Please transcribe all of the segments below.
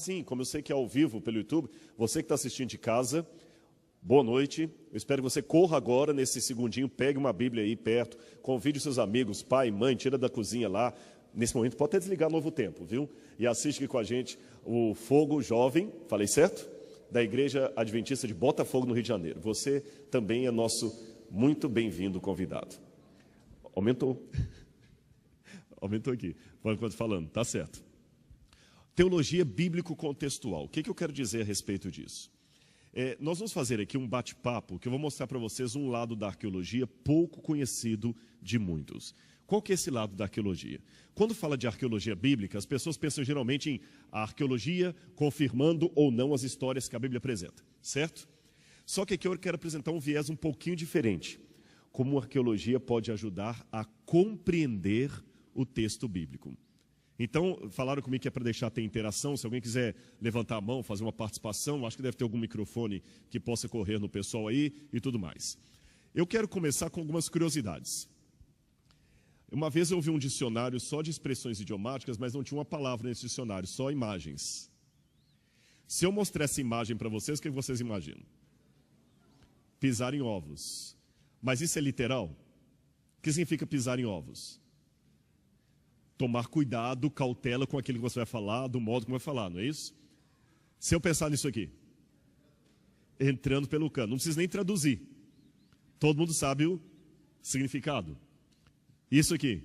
sim, como eu sei que é ao vivo pelo YouTube, você que está assistindo de casa, boa noite. Eu espero que você corra agora nesse segundinho, pegue uma Bíblia aí perto, convide os seus amigos, pai, mãe, tira da cozinha lá. Nesse momento pode até desligar Novo Tempo, viu? E assiste aqui com a gente o Fogo Jovem, falei certo? Da Igreja Adventista de Botafogo, no Rio de Janeiro. Você também é nosso muito bem-vindo convidado. Aumentou. Aumentou aqui, enquanto falando, tá certo. Teologia bíblico-contextual. O que eu quero dizer a respeito disso? Nós vamos fazer aqui um bate-papo que eu vou mostrar para vocês um lado da arqueologia pouco conhecido de muitos. Qual que é esse lado da arqueologia? Quando fala de arqueologia bíblica, as pessoas pensam geralmente em arqueologia confirmando ou não as histórias que a Bíblia apresenta, certo? Só que aqui eu quero apresentar um viés um pouquinho diferente. Como a arqueologia pode ajudar a compreender o texto bíblico. Então, falaram comigo que é para deixar ter interação. Se alguém quiser levantar a mão, fazer uma participação, acho que deve ter algum microfone que possa correr no pessoal aí e tudo mais. Eu quero começar com algumas curiosidades. Uma vez eu ouvi um dicionário só de expressões idiomáticas, mas não tinha uma palavra nesse dicionário, só imagens. Se eu mostrar essa imagem para vocês, o que vocês imaginam? Pisar em ovos. Mas isso é literal? O que significa pisar em ovos? Tomar cuidado, cautela com aquilo que você vai falar, do modo como vai falar, não é isso? Se eu pensar nisso aqui, entrando pelo cano, não precisa nem traduzir. Todo mundo sabe o significado. Isso aqui,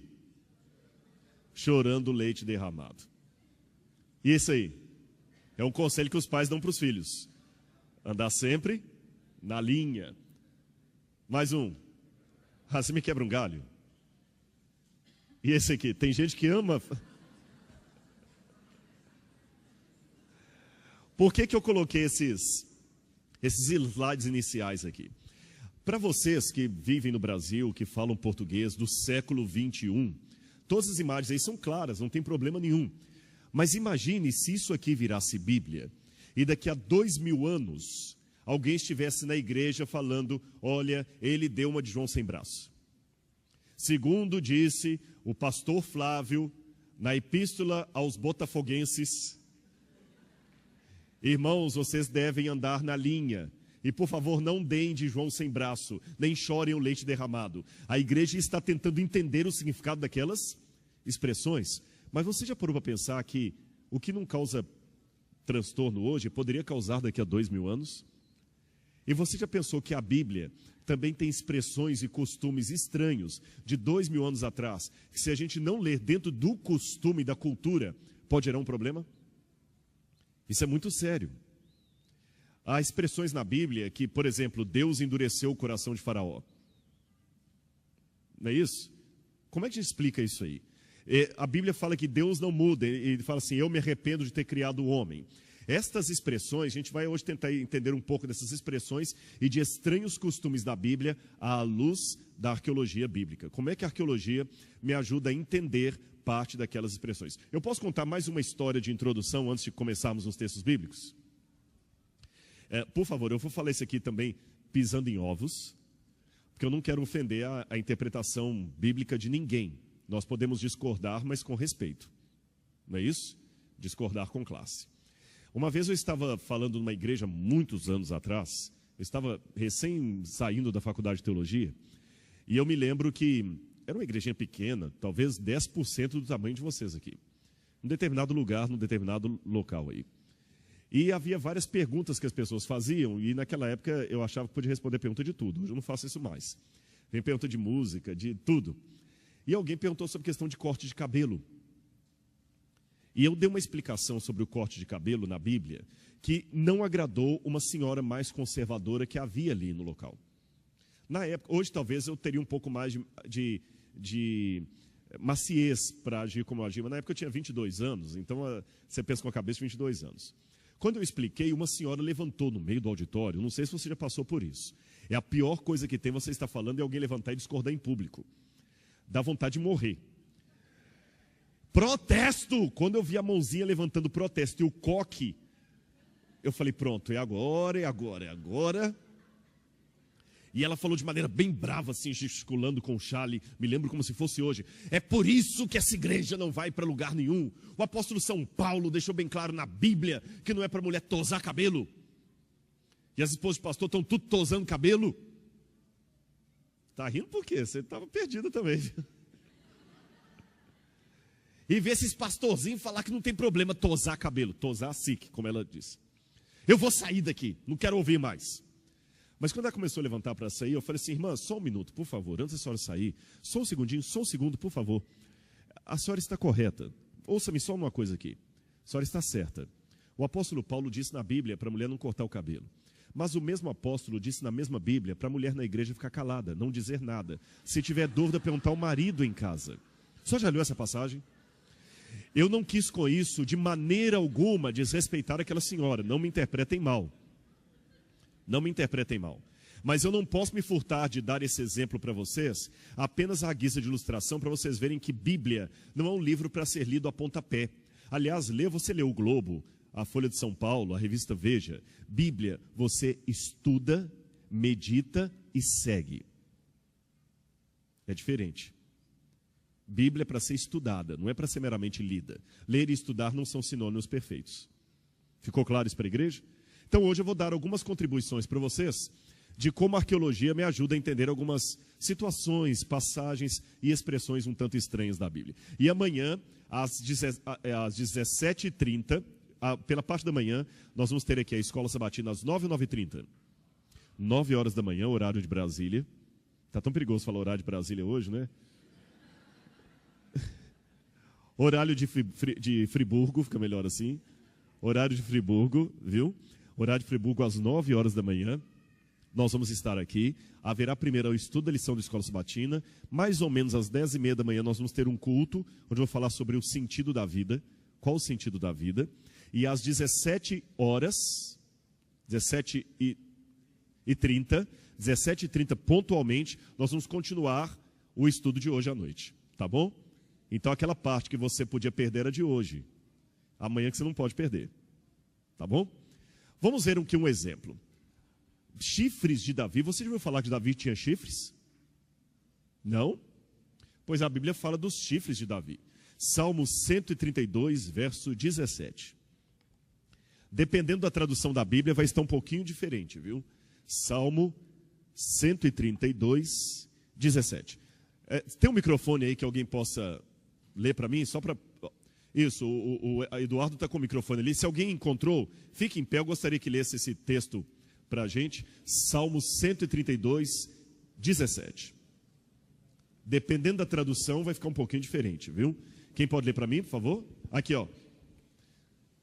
chorando leite derramado. E isso aí, é um conselho que os pais dão para os filhos. Andar sempre na linha. Mais um, você me quebra um galho. E esse aqui, tem gente que ama. Por que eu coloquei esses slides iniciais aqui? Para vocês que vivem no Brasil, que falam português do século 21, todas as imagens aí são claras, não tem problema nenhum. Mas imagine se isso aqui virasse Bíblia, e daqui a 2000 anos, alguém estivesse na igreja falando, olha, ele deu uma de João sem braço. Segundo disse o pastor Flávio, na epístola aos botafoguenses, irmãos, vocês devem andar na linha. E, por favor, não deem de João sem braço, nem chorem o leite derramado. A igreja está tentando entender o significado daquelas expressões. Mas você já parou para pensar que o que não causa transtorno hoje poderia causar daqui a 2000 anos? E você já pensou que a Bíblia também tem expressões e costumes estranhos de 2000 anos atrás, que se a gente não ler dentro do costume, da cultura, pode gerar um problema? Isso é muito sério. Há expressões na Bíblia que, por exemplo, Deus endureceu o coração de Faraó. Não é isso? Como é que a gente explica isso aí? A Bíblia fala que Deus não muda, ele fala assim, eu me arrependo de ter criado o homem. Estas expressões, a gente vai hoje tentar entender um pouco dessas expressões e de estranhos costumes da Bíblia à luz da arqueologia bíblica. Como é que a arqueologia me ajuda a entender parte daquelas expressões? Eu posso contar mais uma história de introdução antes de começarmos nos textos bíblicos? Por favor, eu vou falar isso aqui também pisando em ovos, porque eu não quero ofender a interpretação bíblica de ninguém. Nós podemos discordar, mas com respeito. Não é isso? Discordar com classe. Uma vez eu estava falando numa igreja, muitos anos atrás, eu estava recém saindo da faculdade de teologia, e eu me lembro que era uma igrejinha pequena, talvez 10% do tamanho de vocês aqui. Num determinado lugar, num determinado local aí. E havia várias perguntas que as pessoas faziam, e naquela época eu achava que podia responder pergunta de tudo. Hoje eu não faço isso mais. Vem pergunta de música, de tudo. E alguém perguntou sobre questão de corte de cabelo. E eu dei uma explicação sobre o corte de cabelo na Bíblia, que não agradou uma senhora mais conservadora que havia ali no local. Na época, hoje talvez eu teria um pouco mais de maciez para agir como eu agia, mas na época eu tinha 22 anos, então você pensa com a cabeça de 22 anos. Quando eu expliquei, uma senhora levantou no meio do auditório, não sei se você já passou por isso. É a pior coisa que tem, você estar falando, e alguém levantar e discordar em público. Dá vontade de morrer. Protesto! Quando eu vi a mãozinha levantando protesto e o coque, eu falei, pronto, é agora, é agora, é agora. E ela falou de maneira bem brava, assim, gesticulando com o chale, me lembro como se fosse hoje. É por isso que essa igreja não vai para lugar nenhum. O apóstolo São Paulo deixou bem claro na Bíblia que não é para mulher tosar cabelo. E as esposas de pastor estão tudo tosando cabelo. Tá rindo por quê? Você estava perdida também. E ver esses pastorzinhos falar que não tem problema tosar cabelo. Tosar sique, como ela disse. Eu vou sair daqui, não quero ouvir mais. Mas quando ela começou a levantar para sair, eu falei assim, irmã, só um minuto, por favor, antes da senhora sair, só um segundinho, só um segundo, por favor. A senhora está correta. Ouça-me só uma coisa aqui. A senhora está certa. O apóstolo Paulo disse na Bíblia para a mulher não cortar o cabelo. Mas o mesmo apóstolo disse na mesma Bíblia para a mulher na igreja ficar calada, não dizer nada. Se tiver dúvida, perguntar ao marido em casa. Só já leu essa passagem? Eu não quis com isso, de maneira alguma, desrespeitar aquela senhora. Não me interpretem mal. Não me interpretem mal. Mas eu não posso me furtar de dar esse exemplo para vocês, apenas à guisa de ilustração, para vocês verem que Bíblia não é um livro para ser lido a pontapé. Aliás, você lê o Globo, a Folha de São Paulo, a revista Veja. Bíblia, você estuda, medita e segue. É diferente. Bíblia é para ser estudada, não é para ser meramente lida. Ler e estudar não são sinônimos perfeitos. Ficou claro isso para a igreja? Então hoje eu vou dar algumas contribuições para vocês de como a arqueologia me ajuda a entender algumas situações, passagens e expressões um tanto estranhas da Bíblia. E amanhã, às 17h30, pela parte da manhã, nós vamos ter aqui a Escola Sabatina às 9h, 9h30. 9 horas da manhã, horário de Brasília. Está tão perigoso falar horário de Brasília hoje, né? Horário de Friburgo, fica melhor assim. Horário de Friburgo, viu? Horário de Friburgo às 9 horas da manhã. Nós vamos estar aqui. Haverá primeiro o estudo da lição da Escola Sabatina. Mais ou menos às 10h30 da manhã nós vamos ter um culto, onde eu vou falar sobre o sentido da vida. Qual o sentido da vida? E às 17h, 17h30, pontualmente, nós vamos continuar o estudo de hoje à noite. Tá bom? Então aquela parte que você podia perder era de hoje. Amanhã que você não pode perder. Tá bom? Vamos ver aqui um exemplo. Chifres de Davi. Você já ouviu falar que Davi tinha chifres? Não? Pois a Bíblia fala dos chifres de Davi. Salmo 132, verso 17. Dependendo da tradução da Bíblia, vai estar um pouquinho diferente, viu? Salmo 132, 17. Tem um microfone aí que alguém possa ler para mim? Só para... Isso, o Eduardo está com o microfone ali. Se alguém encontrou, fique em pé. Eu gostaria que lesse esse texto para a gente. Salmo 132, 17. Dependendo da tradução, vai ficar um pouquinho diferente, viu? Quem pode ler para mim, por favor? Aqui, ó.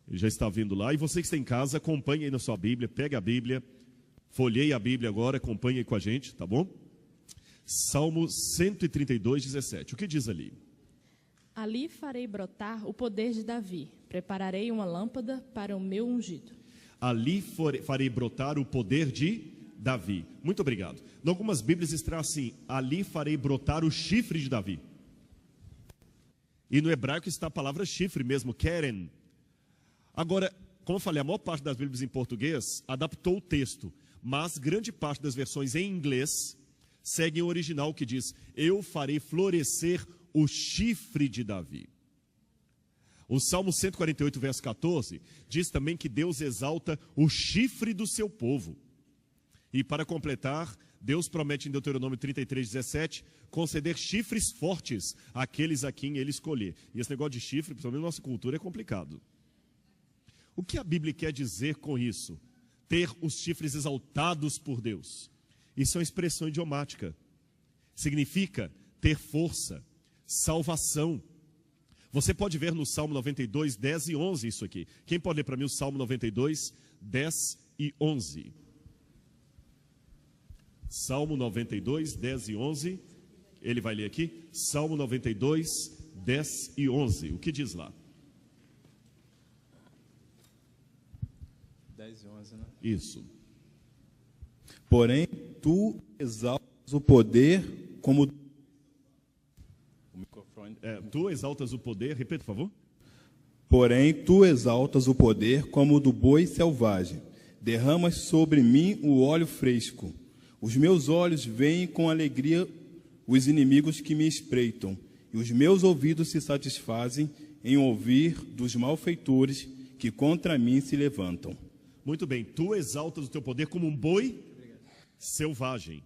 Ele já está vindo lá. E você que está em casa, acompanhe aí na sua Bíblia. Pega a Bíblia, folheie a Bíblia agora, acompanhe aí com a gente, tá bom? Salmo 132, 17. O que diz ali? Ali farei brotar o poder de Davi. Prepararei uma lâmpada para o meu ungido. Ali farei brotar o poder de Davi. Muito obrigado. Em algumas Bíblias está assim: ali farei brotar o chifre de Davi. E no hebraico está a palavra chifre mesmo, keren. Agora, como eu falei, a maior parte das Bíblias em português adaptou o texto, mas grande parte das versões em inglês seguem o original que diz: eu farei florescer o chifre de Davi. O Salmo 148, verso 14, diz também que Deus exalta o chifre do seu povo. E para completar, Deus promete em Deuteronômio 33, 17, conceder chifres fortes àqueles a quem ele escolher. E esse negócio de chifre, principalmente na nossa cultura, é complicado. O que a Bíblia quer dizer com isso? Ter os chifres exaltados por Deus. Isso é uma expressão idiomática. Significa ter força, salvação. Você pode ver no Salmo 92, 10 e 11 isso aqui. Quem pode ler para mim o Salmo 92, 10 e 11? Salmo 92, 10 e 11. Ele vai ler aqui. Salmo 92, 10 e 11. O que diz lá? 10 e 11, né? Isso. Porém, tu exaltas o poder como... O microfone... Tu exaltas o poder, repita, por favor. Porém, tu exaltas o poder como o do boi selvagem. Derramas sobre mim o óleo fresco. Os meus olhos veem com alegria os inimigos que me espreitam, e os meus ouvidos se satisfazem em ouvir dos malfeitores que contra mim se levantam. Muito bem, tu exaltas o teu poder como um boi selvagem.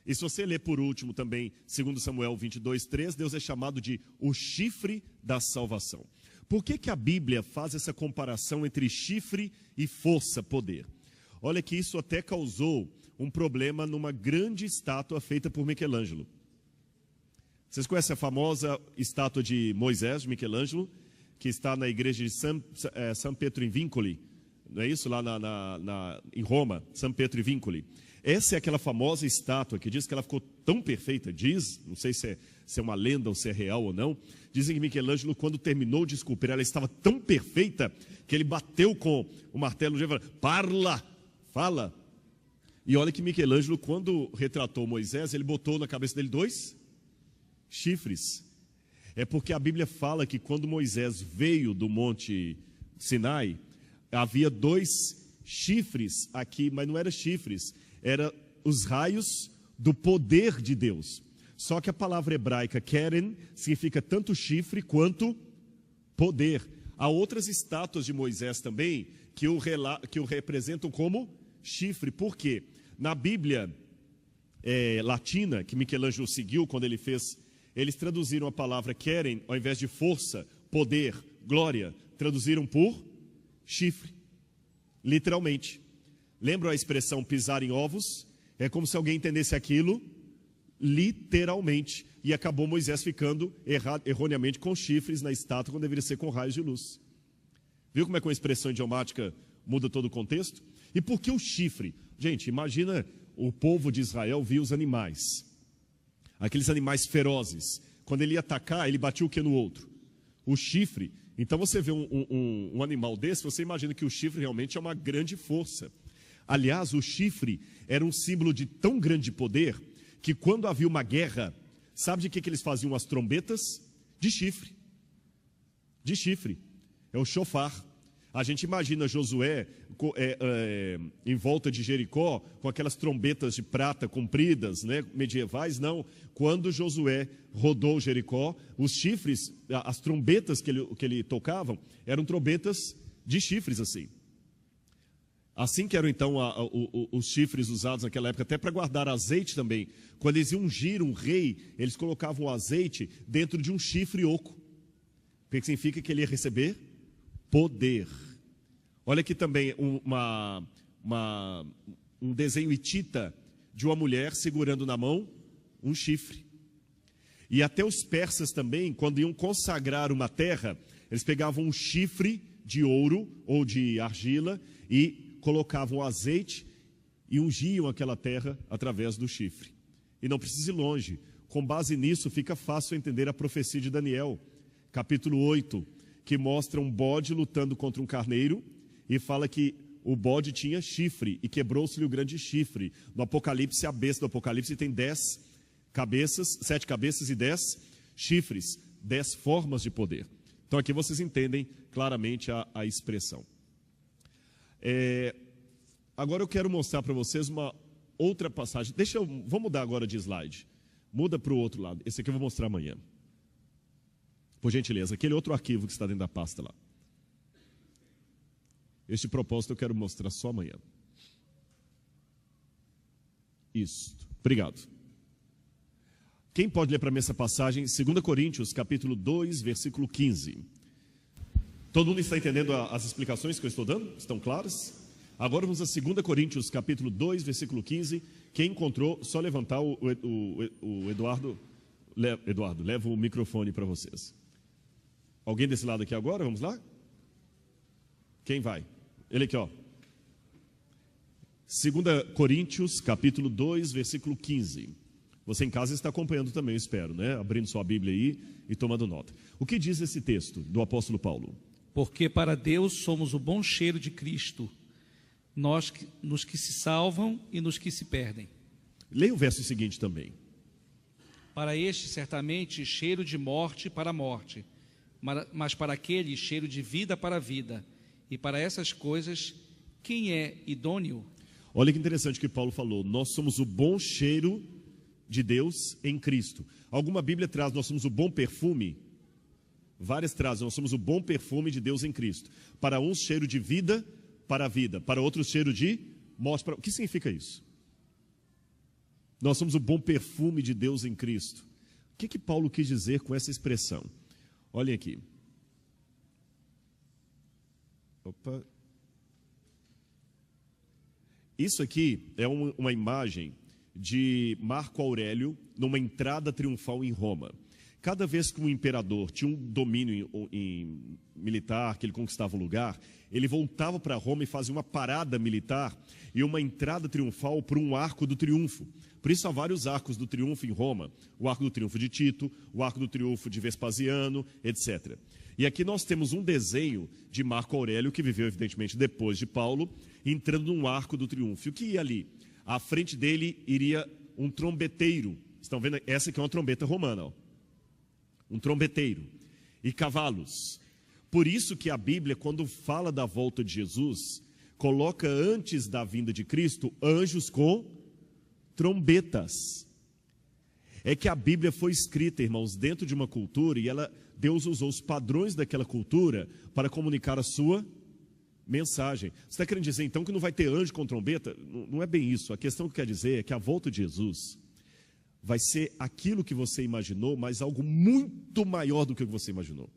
E se você ler por último também, 2 Samuel 22:3, Deus é chamado de o chifre da salvação. Por que a Bíblia faz essa comparação entre chifre e força, poder? Olha que isso até causou um problema numa grande estátua feita por Michelangelo. Vocês conhecem a famosa estátua de Moisés, de Michelangelo, que está na igreja de San Pietro in Vincoli, não é isso? Lá em Roma, San Pietro in Vincoli. Essa é aquela famosa estátua que diz que ela ficou tão perfeita, não sei se é uma lenda ou se é real ou não, dizem que Michelangelo, quando terminou de esculpir, ela estava tão perfeita que ele bateu com o martelo e falou: parla, fala. E olha que Michelangelo, quando retratou Moisés, ele botou na cabeça dele 2 chifres. É porque a Bíblia fala que quando Moisés veio do monte Sinai, havia 2 chifres aqui, mas não eram chifres, eram os raios do poder de Deus. Só que a palavra hebraica keren significa tanto chifre quanto poder. Há outras estátuas de Moisés também que o representam como chifre. Por quê? Na Bíblia latina, que Michelangelo seguiu quando ele fez, eles traduziram a palavra keren, ao invés de força, poder, glória, traduziram por chifre, literalmente. Lembra a expressão pisar em ovos? É como se alguém entendesse aquilo literalmente. E acabou Moisés ficando erroneamente com chifres na estátua, quando deveria ser com raios de luz. Viu como é que uma expressão idiomática muda todo o contexto? E por que o chifre? Gente, imagina o povo de Israel via os animais. Aqueles animais ferozes. Quando ele ia atacar, ele batia o que no outro? O chifre. Então você vê um animal desse, você imagina que o chifre realmente é uma grande força. Aliás, o chifre era um símbolo de tão grande poder que quando havia uma guerra, sabe de que eles faziam as trombetas? De chifre. De chifre. É o shofar. A gente imagina Josué em volta de Jericó com aquelas trombetas de prata compridas, né, medievais. Não. Quando Josué rodou Jericó, os chifres, as trombetas que ele tocavam, eram trombetas de chifres assim. Assim que eram então os chifres usados naquela época, até para guardar azeite também. Quando eles iam ungir um rei, eles colocavam o azeite dentro de um chifre oco. O que significa que ele ia receber poder. Olha aqui também um desenho hitita de uma mulher segurando na mão um chifre. E até os persas também, quando iam consagrar uma terra, eles pegavam um chifre de ouro ou de argila e colocavam azeite e ungiam aquela terra através do chifre. E não precisa ir longe. Com base nisso, fica fácil entender a profecia de Daniel, capítulo 8, que mostra um bode lutando contra um carneiro e fala que o bode tinha chifre e quebrou-se-lhe o grande chifre. No Apocalipse, a besta do Apocalipse tem 10 cabeças, 7 cabeças e 10 chifres, 10 formas de poder. Então aqui vocês entendem claramente a expressão. Agora eu quero mostrar para vocês uma outra passagem. Vamos mudar agora de slide. Muda para o outro lado. Esse aqui eu vou mostrar amanhã. Por gentileza, aquele outro arquivo que está dentro da pasta lá. Este propósito eu quero mostrar só amanhã. Isso. Obrigado. Quem pode ler para mim essa passagem? 2 Coríntios, capítulo 2, versículo 15. Todo mundo está entendendo as explicações que eu estou dando? Estão claras? Agora vamos a 2 Coríntios, capítulo 2, versículo 15. Quem encontrou, só levantar o Eduardo. Eduardo, leva o microfone para vocês. Alguém desse lado aqui agora? Vamos lá? Quem vai? Ele aqui, ó. 2 Coríntios, capítulo 2, versículo 15. Você em casa está acompanhando também, eu espero, né? Abrindo sua Bíblia aí e tomando nota. O que diz esse texto do apóstolo Paulo? Porque para Deus somos o bom cheiro de Cristo, nos que se salvam e nos que se perdem. Leia o verso seguinte também. Para este, certamente, cheiro de morte para a morte, mas para aquele, cheiro de vida para a vida. E para essas coisas, quem é idôneo? Olha que interessante que Paulo falou, nós somos o bom cheiro de Deus em Cristo. Alguma Bíblia traz, nós somos o bom perfume? Várias trazem, nós somos o bom perfume de Deus em Cristo. Para uns, cheiro de vida para a vida, para outros, cheiro de morte. O que significa isso? Nós somos o bom perfume de Deus em Cristo. O que Paulo quis dizer com essa expressão? Olhem aqui. Opa. Isso aqui é uma imagem de Marco Aurélio numa entrada triunfal em Roma. Cada vez que um imperador tinha um domínio militar, que ele conquistava um lugar, ele voltava para Roma e fazia uma parada militar e uma entrada triunfal por um arco do triunfo. Por isso há vários arcos do triunfo em Roma. O arco do triunfo de Tito, o arco do triunfo de Vespasiano, etc. E aqui nós temos um desenho de Marco Aurélio, que viveu evidentemente depois de Paulo, entrando num arco do triunfo. E o que ia ali? À frente dele iria um trombeteiro. Estão vendo? Essa aqui é uma trombeta romana, ó. Um trombeteiro, e cavalos. Por isso que a Bíblia, quando fala da volta de Jesus, coloca antes da vinda de Cristo, anjos com trombetas. É que a Bíblia foi escrita, irmãos, dentro de uma cultura, e Deus usou os padrões daquela cultura para comunicar a sua mensagem. Você está querendo dizer então que não vai ter anjo com trombeta? Não é bem isso. A questão que quer dizer é que a volta de Jesus vai ser aquilo que você imaginou, mas algo muito maior do que você imaginou.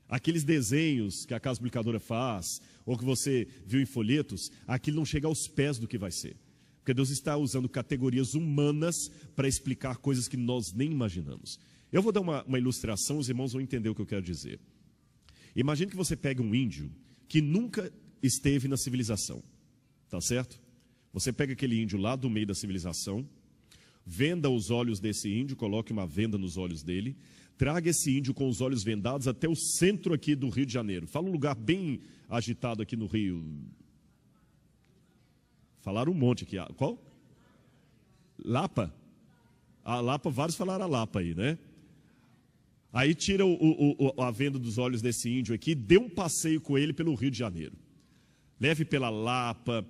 Aqueles desenhos que a casa publicadora faz, ou que você viu em folhetos, aquilo não chega aos pés do que vai ser. Porque Deus está usando categorias humanas para explicar coisas que nós nem imaginamos. Eu vou dar uma ilustração, os irmãos vão entender o que eu quero dizer. Imagine que você pega um índio que nunca esteve na civilização, tá certo? Você pega aquele índio lá do meio da civilização, venda os olhos desse índio, coloque uma venda nos olhos dele, traga esse índio com os olhos vendados até o centro aqui do Rio de Janeiro. Fala um lugar bem agitado aqui no Rio. Falaram um monte aqui. Qual? Lapa? A Lapa, vários falaram a Lapa aí, né? Aí tira a venda dos olhos desse índio aqui, dê um passeio com ele pelo Rio de Janeiro. Leve pela Lapa,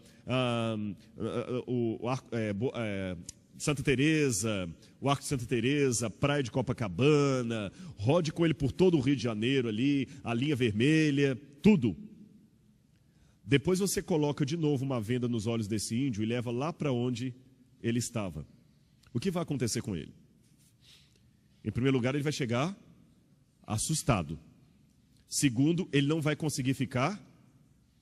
Santa Teresa, o Arco de Santa Teresa, Praia de Copacabana, rode com ele por todo o Rio de Janeiro ali, a linha vermelha, tudo. Depois você coloca de novo uma venda nos olhos desse índio e leva lá para onde ele estava. O que vai acontecer com ele? Em primeiro lugar, ele vai chegar assustado. Segundo, ele não vai conseguir ficar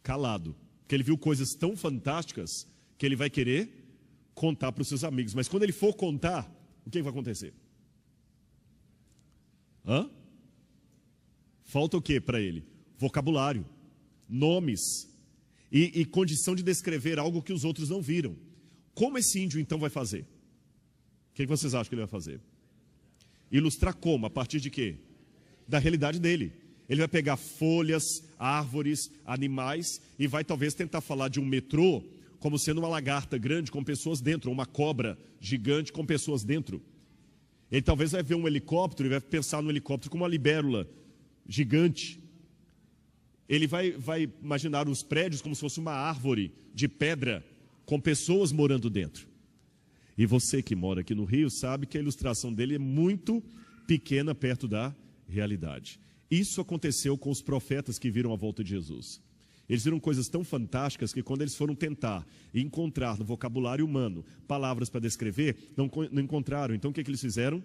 calado, porque ele viu coisas tão fantásticas que ele vai querer contar para os seus amigos. Mas quando ele for contar, o que vai acontecer? Falta o que para ele? Vocabulário, nomes e condição de descrever algo que os outros não viram. Como esse índio então vai fazer? O que vocês acham que ele vai fazer? Ilustrar como? A partir de quê? Da realidade dele. Ele vai pegar folhas, árvores, animais e vai talvez tentar falar de um metrô como sendo uma lagarta grande com pessoas dentro, ou uma cobra gigante com pessoas dentro. Ele talvez vai ver um helicóptero e vai pensar no helicóptero como uma libélula gigante. Ele vai imaginar os prédios como se fosse uma árvore de pedra com pessoas morando dentro. E você que mora aqui no Rio sabe que a ilustração dele é muito pequena perto da realidade. Isso aconteceu com os profetas que viram a volta de Jesus. Eles viram coisas tão fantásticas que quando eles foram tentar encontrar no vocabulário humano palavras para descrever, não encontraram. Então o que eles fizeram?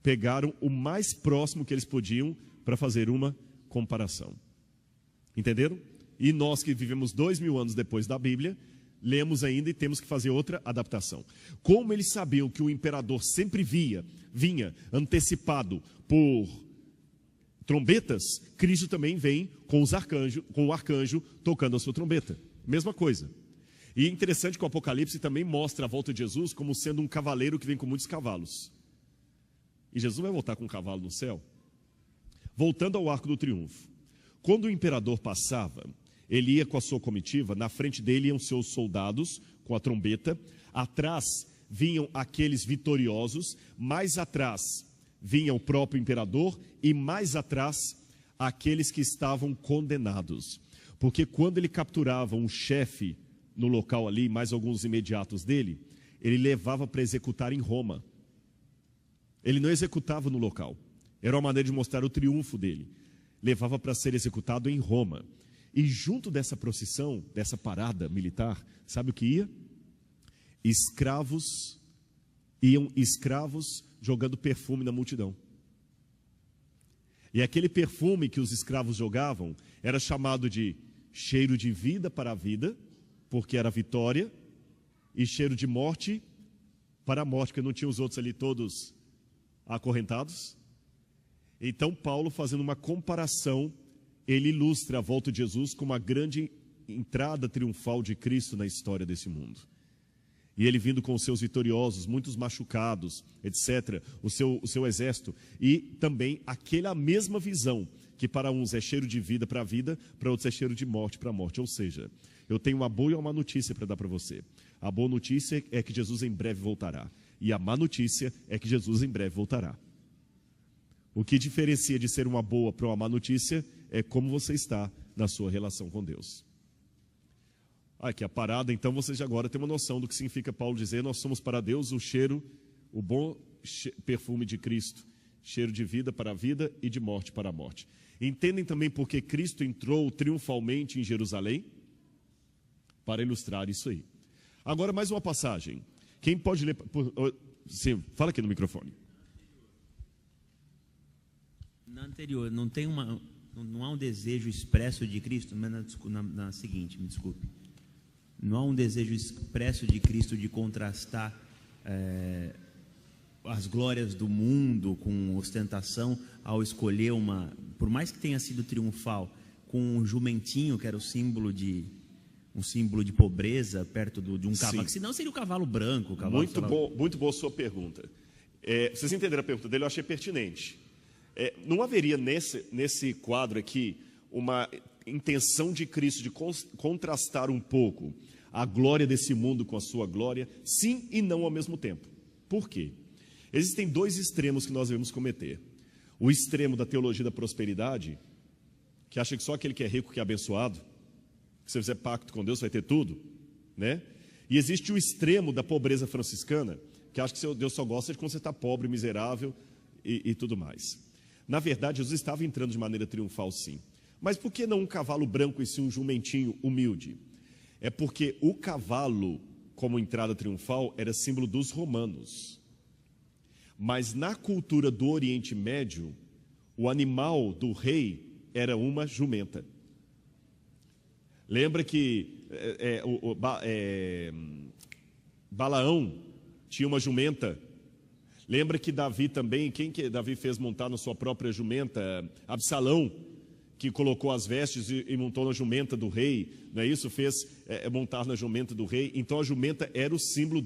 Pegaram o mais próximo que eles podiam para fazer uma comparação. Entenderam? E nós que vivemos 2000 anos depois da Bíblia, lemos ainda e temos que fazer outra adaptação. Como eles sabiam que o imperador sempre vinha antecipado por trombetas, Cristo também vem com o arcanjo tocando a sua trombeta. Mesma coisa. E é interessante que o Apocalipse também mostra a volta de Jesus como sendo um cavaleiro que vem com muitos cavalos. E Jesus vai voltar com um cavalo no céu. Voltando ao Arco do Triunfo. Quando o imperador passava, ele ia com a sua comitiva, na frente dele iam seus soldados com a trombeta, atrás vinham aqueles vitoriosos, mais atrás vinha o próprio imperador e mais atrás aqueles que estavam condenados. Porque quando ele capturava um chefe no local ali, mais alguns imediatos dele, ele levava para executar em Roma. Ele não executava no local. Era uma maneira de mostrar o triunfo dele. Levava para ser executado em Roma. E junto dessa procissão, dessa parada militar, sabe o que ia? Iam escravos jogando perfume na multidão. E aquele perfume que os escravos jogavam era chamado de cheiro de vida para a vida, porque era vitória, e cheiro de morte para a morte, porque não tinha os outros ali todos acorrentados. Então Paulo, fazendo uma comparação, ele ilustra a volta de Jesus como uma grande entrada triunfal de Cristo na história desse mundo. E ele vindo com os seus vitoriosos, muitos machucados, etc., o seu exército, e também aquela mesma visão, que para uns é cheiro de vida para a vida, para outros é cheiro de morte para a morte. Ou seja, eu tenho uma boa e uma notícia para dar para você. A boa notícia é que Jesus em breve voltará, e a má notícia é que Jesus em breve voltará. O que diferencia de ser uma boa para uma má notícia é como você está na sua relação com Deus. Aqui a parada, então vocês agora têm uma noção do que significa Paulo dizer: nós somos para Deus o bom perfume de Cristo, cheiro de vida para a vida e de morte para a morte. Entendem também porque Cristo entrou triunfalmente em Jerusalém? Para ilustrar isso aí. Agora mais uma passagem. Quem pode ler? Sim, fala aqui no microfone. Na anterior, não há um desejo expresso de Cristo, mas na seguinte, me desculpe. Não há um desejo expresso de Cristo de contrastar as glórias do mundo com ostentação ao escolher por mais que tenha sido triunfal, com um jumentinho, que era um símbolo de pobreza, perto de um cavalo, que senão seria o cavalo branco. Muito boa sua pergunta. Vocês entenderam a pergunta dele? Eu achei pertinente. Não haveria nesse quadro aqui uma intenção de Cristo de contrastar um pouco a glória desse mundo com a sua glória? Sim e não ao mesmo tempo. Por quê? Existem dois extremos que nós devemos cometer. O extremo da teologia da prosperidade, que acha que só aquele que é rico que é abençoado, que se você fizer pacto com Deus vai ter tudo, né? E existe o extremo da pobreza franciscana, que acha que Deus só gosta de quando você está pobre, miserável e tudo mais. Na verdade, Jesus estava entrando de maneira triunfal, sim. Mas por que não um cavalo branco e sim um jumentinho humilde? É porque o cavalo, como entrada triunfal, era símbolo dos romanos. Mas na cultura do Oriente Médio, o animal do rei era uma jumenta. Lembra que Balaão tinha uma jumenta. Lembra que Davi também, quem que Davi fez montar na sua própria jumenta? Absalão, que colocou as vestes e montou na jumenta do rei, não é isso? Fez montar na jumenta do rei. Então a jumenta era o símbolo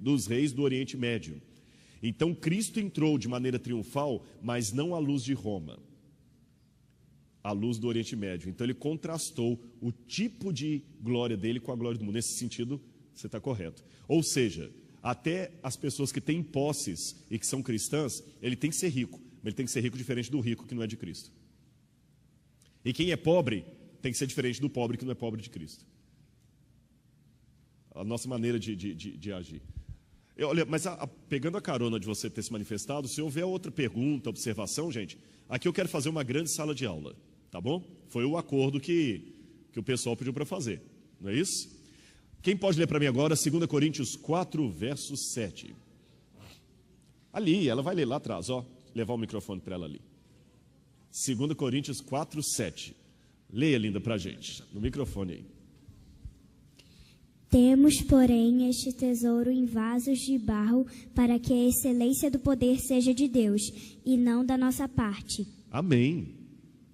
dos reis do Oriente Médio. Então Cristo entrou de maneira triunfal, mas não à luz de Roma, à luz do Oriente Médio. Então ele contrastou o tipo de glória dele com a glória do mundo. Nesse sentido, você está correto. Ou seja, até as pessoas que têm posses e que são cristãs, ele tem que ser rico, mas ele tem que ser rico diferente do rico que não é de Cristo. E quem é pobre tem que ser diferente do pobre que não é pobre de Cristo. A nossa maneira de agir. Olha, mas pegando a carona de você ter se manifestado, se houver outra pergunta, observação, gente, aqui eu quero fazer uma grande sala de aula, tá bom? Foi o acordo que o pessoal pediu para fazer, não é isso? Quem pode ler para mim agora 2 Coríntios 4, verso 7? Ali, ela vai ler lá atrás, ó. Levar o microfone para ela ali. 2 Coríntios 4, 7. Leia, linda, para a gente, no microfone aí. Temos, porém, este tesouro em vasos de barro, para que a excelência do poder seja de Deus, e não da nossa parte. Amém.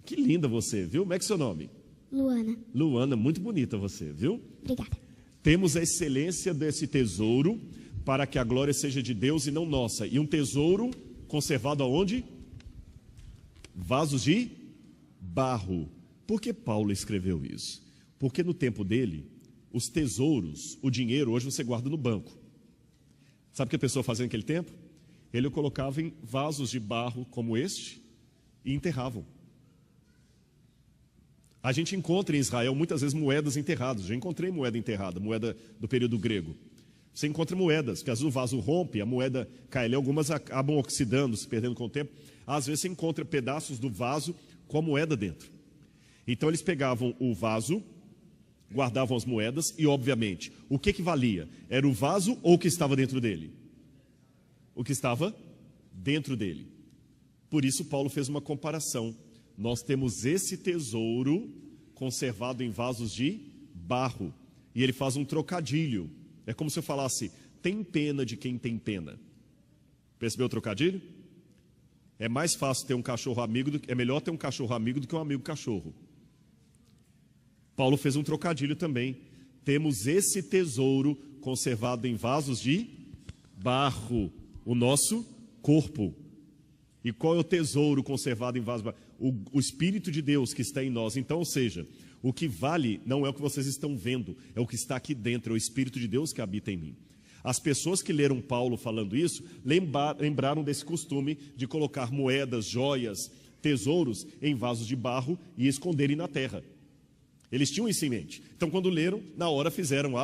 Que linda você, viu? Como é que é seu nome? Luana. Luana, muito bonita você, viu? Obrigada. Temos a excelência desse tesouro, para que a glória seja de Deus e não nossa. E um tesouro conservado aonde? Vasos de barro. Por que Paulo escreveu isso? Porque no tempo dele, os tesouros, o dinheiro, hoje você guarda no banco. Sabe o que a pessoa fazia naquele tempo? Ele o colocava em vasos de barro como este e enterravam. A gente encontra em Israel muitas vezes moedas enterradas. Já encontrei moeda enterrada, moeda do período grego. Você encontra moedas, que às vezes o vaso rompe, a moeda cai ali, algumas acabam oxidando, se perdendo com o tempo. Às vezes você encontra pedaços do vaso com a moeda dentro. Então eles pegavam o vaso, guardavam as moedas e, obviamente, o que valia? Era o vaso ou o que estava dentro dele? O que estava dentro dele. Por isso Paulo fez uma comparação. Nós temos esse tesouro conservado em vasos de barro. E ele faz um trocadilho. É como se eu falasse, tem pena de quem tem pena. Percebeu o trocadilho? É mais fácil ter um cachorro amigo, é melhor ter um cachorro amigo do que um amigo cachorro. Paulo fez um trocadilho também. Temos esse tesouro conservado em vasos de barro, o nosso corpo. E qual é o tesouro conservado em vasos de barro? O Espírito de Deus que está em nós. Então, ou seja, o que vale não é o que vocês estão vendo, é o que está aqui dentro, é o Espírito de Deus que habita em mim. As pessoas que leram Paulo falando isso, lembraram desse costume de colocar moedas, joias, tesouros em vasos de barro e esconderem na terra. Eles tinham isso em mente. Então, quando leram, na hora fizeram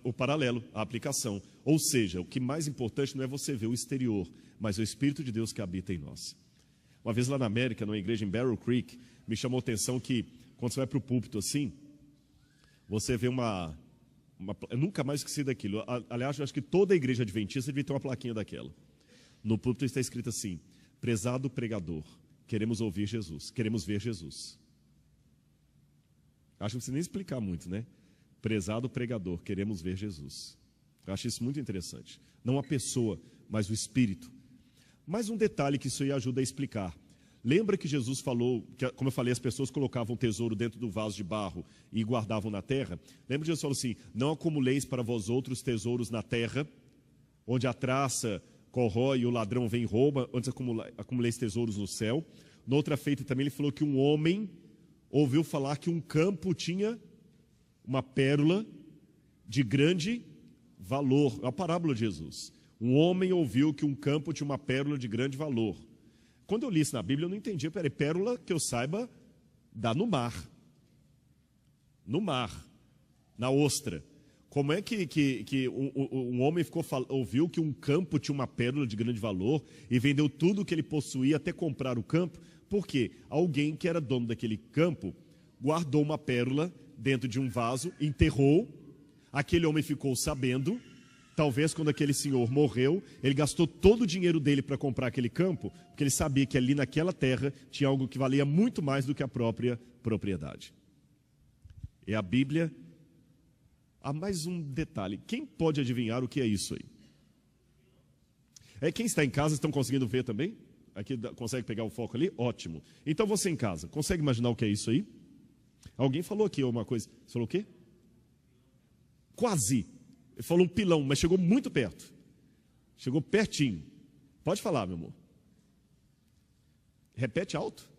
o paralelo, a aplicação. Ou seja, o que mais importante não é você ver o exterior, mas é o Espírito de Deus que habita em nós. Uma vez lá na América, numa igreja em Barrel Creek, me chamou a atenção que, quando você vai para o púlpito assim, você vê eu nunca mais esqueci daquilo. Aliás, eu acho que toda a igreja adventista devia ter uma plaquinha daquela. No púlpito está escrito assim: prezado pregador, queremos ouvir Jesus, queremos ver Jesus. Acho que não precisa nem explicar muito, né? Prezado pregador, queremos ver Jesus. Eu acho isso muito interessante. Não a pessoa, mas o Espírito. Mais um detalhe que isso aí ajuda a explicar. Lembra que Jesus falou, que, como eu falei, as pessoas colocavam tesouro dentro do vaso de barro e guardavam na terra? Lembra que Jesus falou assim: não acumuleis para vós outros tesouros na terra, onde a traça corrói e o ladrão vem e rouba, antes acumuleis tesouros no céu. Noutra feita também ele falou que um homem ouviu falar que um campo tinha uma pérola de grande valor. É a parábola de Jesus. Um homem ouviu que um campo tinha uma pérola de grande valor. Quando eu li isso na Bíblia, eu não entendi. Peraí, pérola, que eu saiba, dá no mar. No mar, na ostra. Como é que um homem ouviu que um campo tinha uma pérola de grande valor e vendeu tudo o que ele possuía até comprar o campo? Por quê? Alguém que era dono daquele campo guardou uma pérola dentro de um vaso, enterrou, aquele homem ficou sabendo. Talvez quando aquele senhor morreu, ele gastou todo o dinheiro dele para comprar aquele campo, porque ele sabia que ali naquela terra tinha algo que valia muito mais do que a própria propriedade. E a Bíblia, há mais um detalhe. Quem pode adivinhar o que é isso aí? Quem está em casa, estão conseguindo ver também? Aqui consegue pegar o foco ali? Ótimo. Então você em casa, consegue imaginar o que é isso aí? Alguém falou aqui uma coisa. Você falou o quê? Quase. Ele falou um pilão, mas chegou muito perto. Chegou pertinho. Pode falar, meu amor. Repete alto.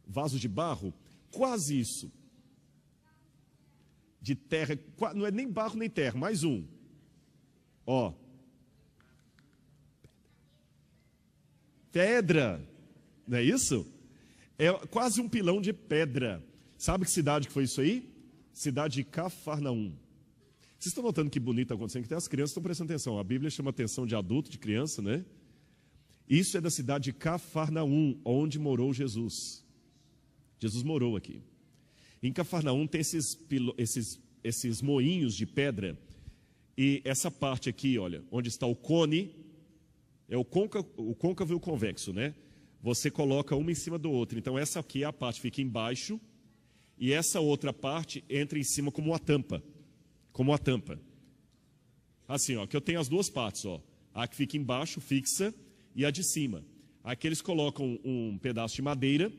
Vaso de barro. Quase isso. De terra. Não é nem barro nem terra. Mais um. Ó. Pedra. Não é isso? É quase um pilão de pedra. Sabe que cidade que foi isso aí? Cidade de Cafarnaum. Vocês estão notando que bonito está acontecendo? Que até as crianças estão prestando atenção. A Bíblia chama atenção de adulto, de criança, né? Isso é da cidade de Cafarnaum, onde morou Jesus. Jesus morou aqui. Em Cafarnaum tem esses moinhos de pedra. E essa parte aqui, olha, onde está o cone, é o côncavo e o convexo, né? Você coloca uma em cima do outro. Então essa aqui, a parte fica embaixo, e essa outra parte entra em cima como uma tampa. Como a tampa. Assim, ó, que eu tenho as duas partes, ó. A que fica embaixo, fixa, e a de cima. Aqui eles colocam um pedaço de madeira,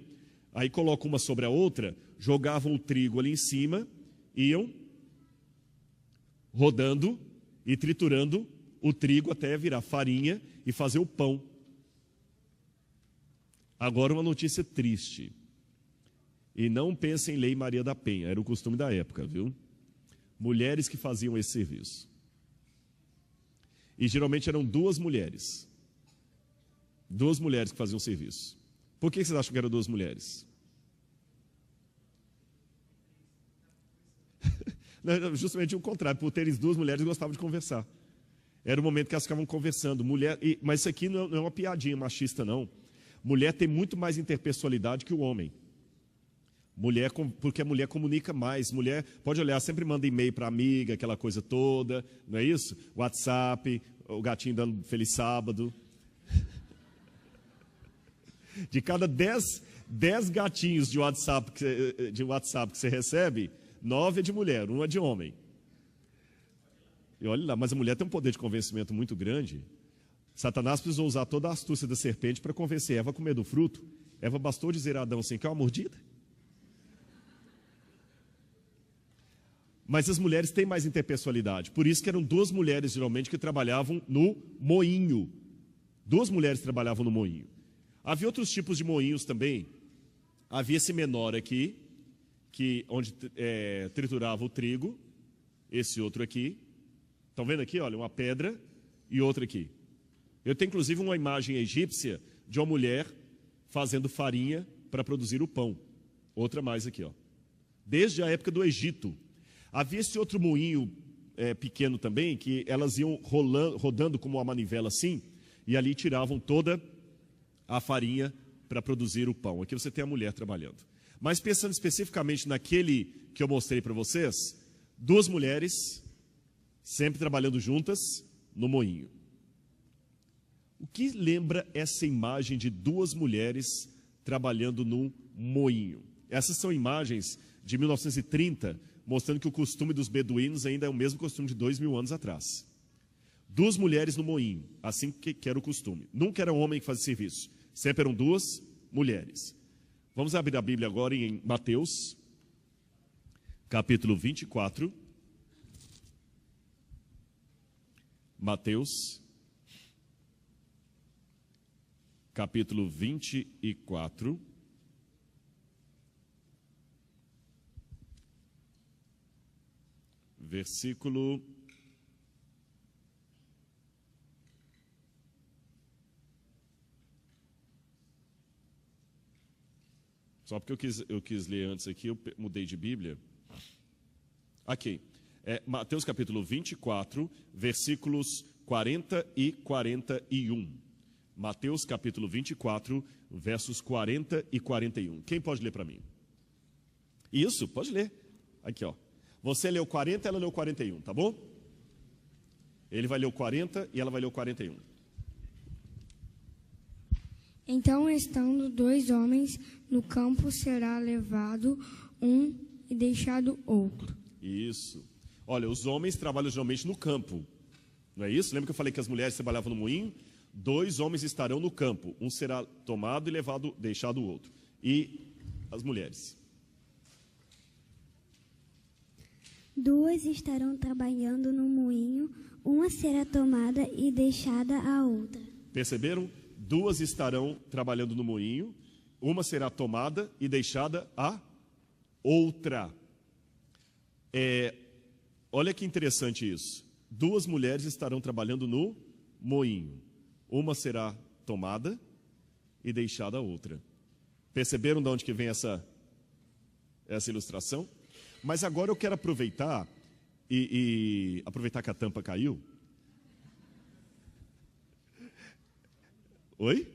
aí colocam uma sobre a outra, jogavam o trigo ali em cima, iam rodando e triturando o trigo até virar farinha e fazer o pão. Agora uma notícia triste. E não pensem em Lei Maria da Penha, era o costume da época, viu? Mulheres que faziam esse serviço. E geralmente eram duas mulheres. Duas mulheres que faziam o serviço. Por que vocês acham que eram duas mulheres? Não, justamente o contrário, por terem duas mulheres gostavam de conversar. Era o momento que elas ficavam conversando. Mas isso aqui não é uma piadinha machista, não. Mulher tem muito mais interpessoalidade que o homem. Porque a mulher comunica mais. Mulher, pode olhar, sempre manda e-mail para amiga, aquela coisa toda, não é isso? WhatsApp, o gatinho dando feliz sábado. De cada 10 gatinhos de WhatsApp que você recebe, 9 é de mulher, 1 é de homem. E olha lá, mas a mulher tem um poder de convencimento muito grande. Satanás precisou usar toda a astúcia da serpente para convencer Eva a comer do fruto. Eva bastou dizer a Adão assim, quer uma mordida? Mas as mulheres têm mais interpessoalidade. Por isso que eram duas mulheres, geralmente, que trabalhavam no moinho. Duas mulheres trabalhavam no moinho. Havia outros tipos de moinhos também. Havia esse menor aqui, onde triturava o trigo. Esse outro aqui. Estão vendo aqui? Olha, uma pedra e outra aqui. Eu tenho, inclusive, uma imagem egípcia de uma mulher fazendo farinha para produzir o pão. Outra mais aqui, ó. Desde a época do Egito. Havia esse outro moinho pequeno também, que elas iam rodando como uma manivela assim, e ali tiravam toda a farinha para produzir o pão. Aqui você tem a mulher trabalhando. Mas pensando especificamente naquele que eu mostrei para vocês, duas mulheres sempre trabalhando juntas no moinho. O que lembra essa imagem de duas mulheres trabalhando no moinho? Essas são imagens de 1930, mostrando que o costume dos beduínos ainda é o mesmo costume de 2000 anos atrás. Duas mulheres no moinho, assim que era o costume. Nunca era um homem que fazia serviço, sempre eram duas mulheres. Vamos abrir a Bíblia agora em Mateus, capítulo 24. Mateus, capítulo 24. Versículo só porque eu quis ler antes aqui, eu mudei de Bíblia. Aqui, Mateus capítulo 24, versículos 40 e 41. Mateus capítulo 24, versos 40 e 41. Quem pode ler para mim? Isso, pode ler. Aqui, ó. Você leu 40, ela leu 41, tá bom? Ele vai ler o 40 e ela vai ler o 41. Então, estando dois homens no campo, será levado um e deixado outro. Isso. Olha, os homens trabalham geralmente no campo. Não é isso? Lembra que eu falei que as mulheres trabalhavam no moinho? Dois homens estarão no campo. Um será tomado e deixado o outro. E as mulheres? Duas estarão trabalhando no moinho, uma será tomada e deixada a outra. Perceberam? Duas estarão trabalhando no moinho, uma será tomada e deixada a outra. Olha que interessante isso. Duas mulheres estarão trabalhando no moinho, uma será tomada e deixada a outra. Perceberam de onde que vem essa ilustração? Mas agora eu quero aproveitar e aproveitar que a tampa caiu. Oi?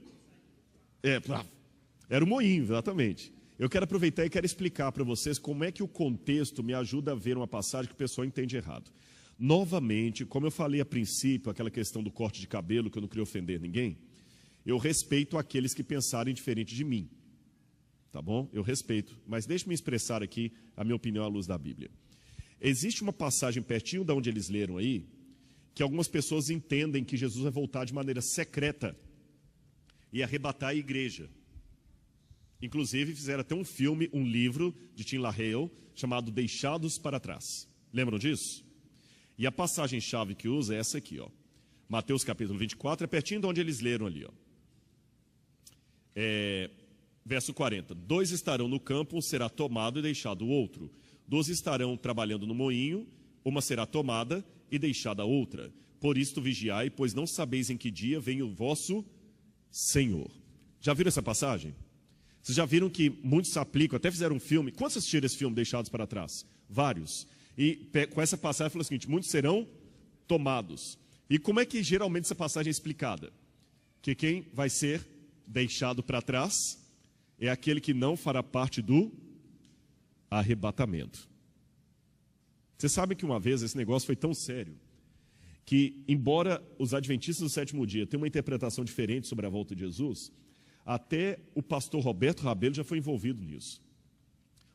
Era o moinho, exatamente. Eu quero aproveitar e quero explicar para vocês como é que o contexto me ajuda a ver uma passagem que o pessoal entende errado. Novamente, como eu falei a princípio, aquela questão do corte de cabelo, que eu não queria ofender ninguém, eu respeito aqueles que pensarem diferente de mim. Tá bom? Eu respeito, mas deixe-me expressar aqui a minha opinião à luz da Bíblia. Existe uma passagem pertinho de onde eles leram aí, que algumas pessoas entendem que Jesus vai voltar de maneira secreta e arrebatar a igreja. Inclusive fizeram até um filme, um livro de Tim LaHaye, chamado Deixados para Trás. Lembram disso? E a passagem-chave que usa é essa aqui, ó. Mateus capítulo 24, é pertinho de onde eles leram ali, ó. Verso 40, dois estarão no campo, um será tomado e deixado o outro. Dois estarão trabalhando no moinho, uma será tomada e deixada a outra. Por isto vigiai, pois não sabeis em que dia vem o vosso Senhor. Já viram essa passagem? Vocês já viram que muitos se aplicam, até fizeram um filme. Quantos assistiram esse filme, Deixados para Trás? Vários. E com essa passagem falou o seguinte: muitos serão tomados. E como é que geralmente essa passagem é explicada? Que quem vai ser deixado para trás é aquele que não fará parte do arrebatamento. Você sabe que uma vez esse negócio foi tão sério que, embora os adventistas do sétimo dia tenham uma interpretação diferente sobre a volta de Jesus, até o pastor Roberto Rabelo já foi envolvido nisso.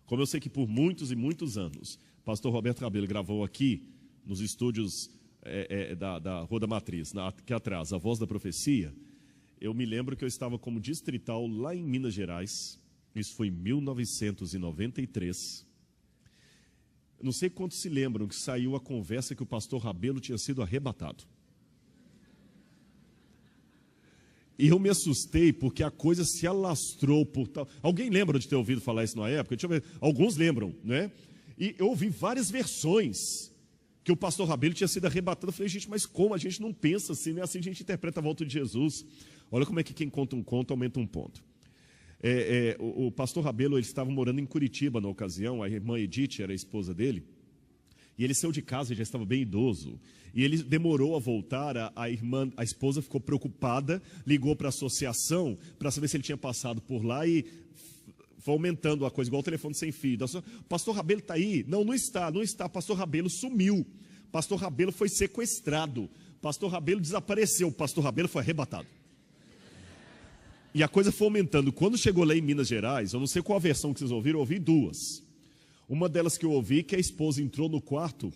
Como eu sei que por muitos e muitos anos, o pastor Roberto Rabelo gravou aqui, nos estúdios da Rua da Matriz, aqui atrás, A Voz da Profecia, eu me lembro que eu estava como distrital lá em Minas Gerais, isso foi em 1993. Não sei quantos se lembram que saiu a conversa que o pastor Rabelo tinha sido arrebatado. E eu me assustei porque a coisa se alastrou por tal... Alguém lembra de ter ouvido falar isso na época? Deixa eu ver. Alguns lembram, né? E eu ouvi várias versões que o pastor Rabelo tinha sido arrebatado. Eu falei, gente, mas como? A gente não pensa assim, não é assim que a gente interpreta a volta de Jesus. Olha como é que quem conta um conto aumenta um ponto. O pastor Rabelo, ele estava morando em Curitiba na ocasião, a irmã Edith era a esposa dele, e ele saiu de casa, ele já estava bem idoso, e ele demorou a voltar, a esposa ficou preocupada, ligou para a associação para saber se ele tinha passado por lá e foi aumentando a coisa, igual o telefone sem fio. Pastor Rabelo está aí? Não está, pastor Rabelo sumiu, pastor Rabelo foi sequestrado, pastor Rabelo desapareceu, pastor Rabelo foi arrebatado. E a coisa foi aumentando. Quando chegou lá em Minas Gerais, eu não sei qual a versão que vocês ouviram, eu ouvi duas. Uma delas que eu ouvi, que a esposa entrou no quarto,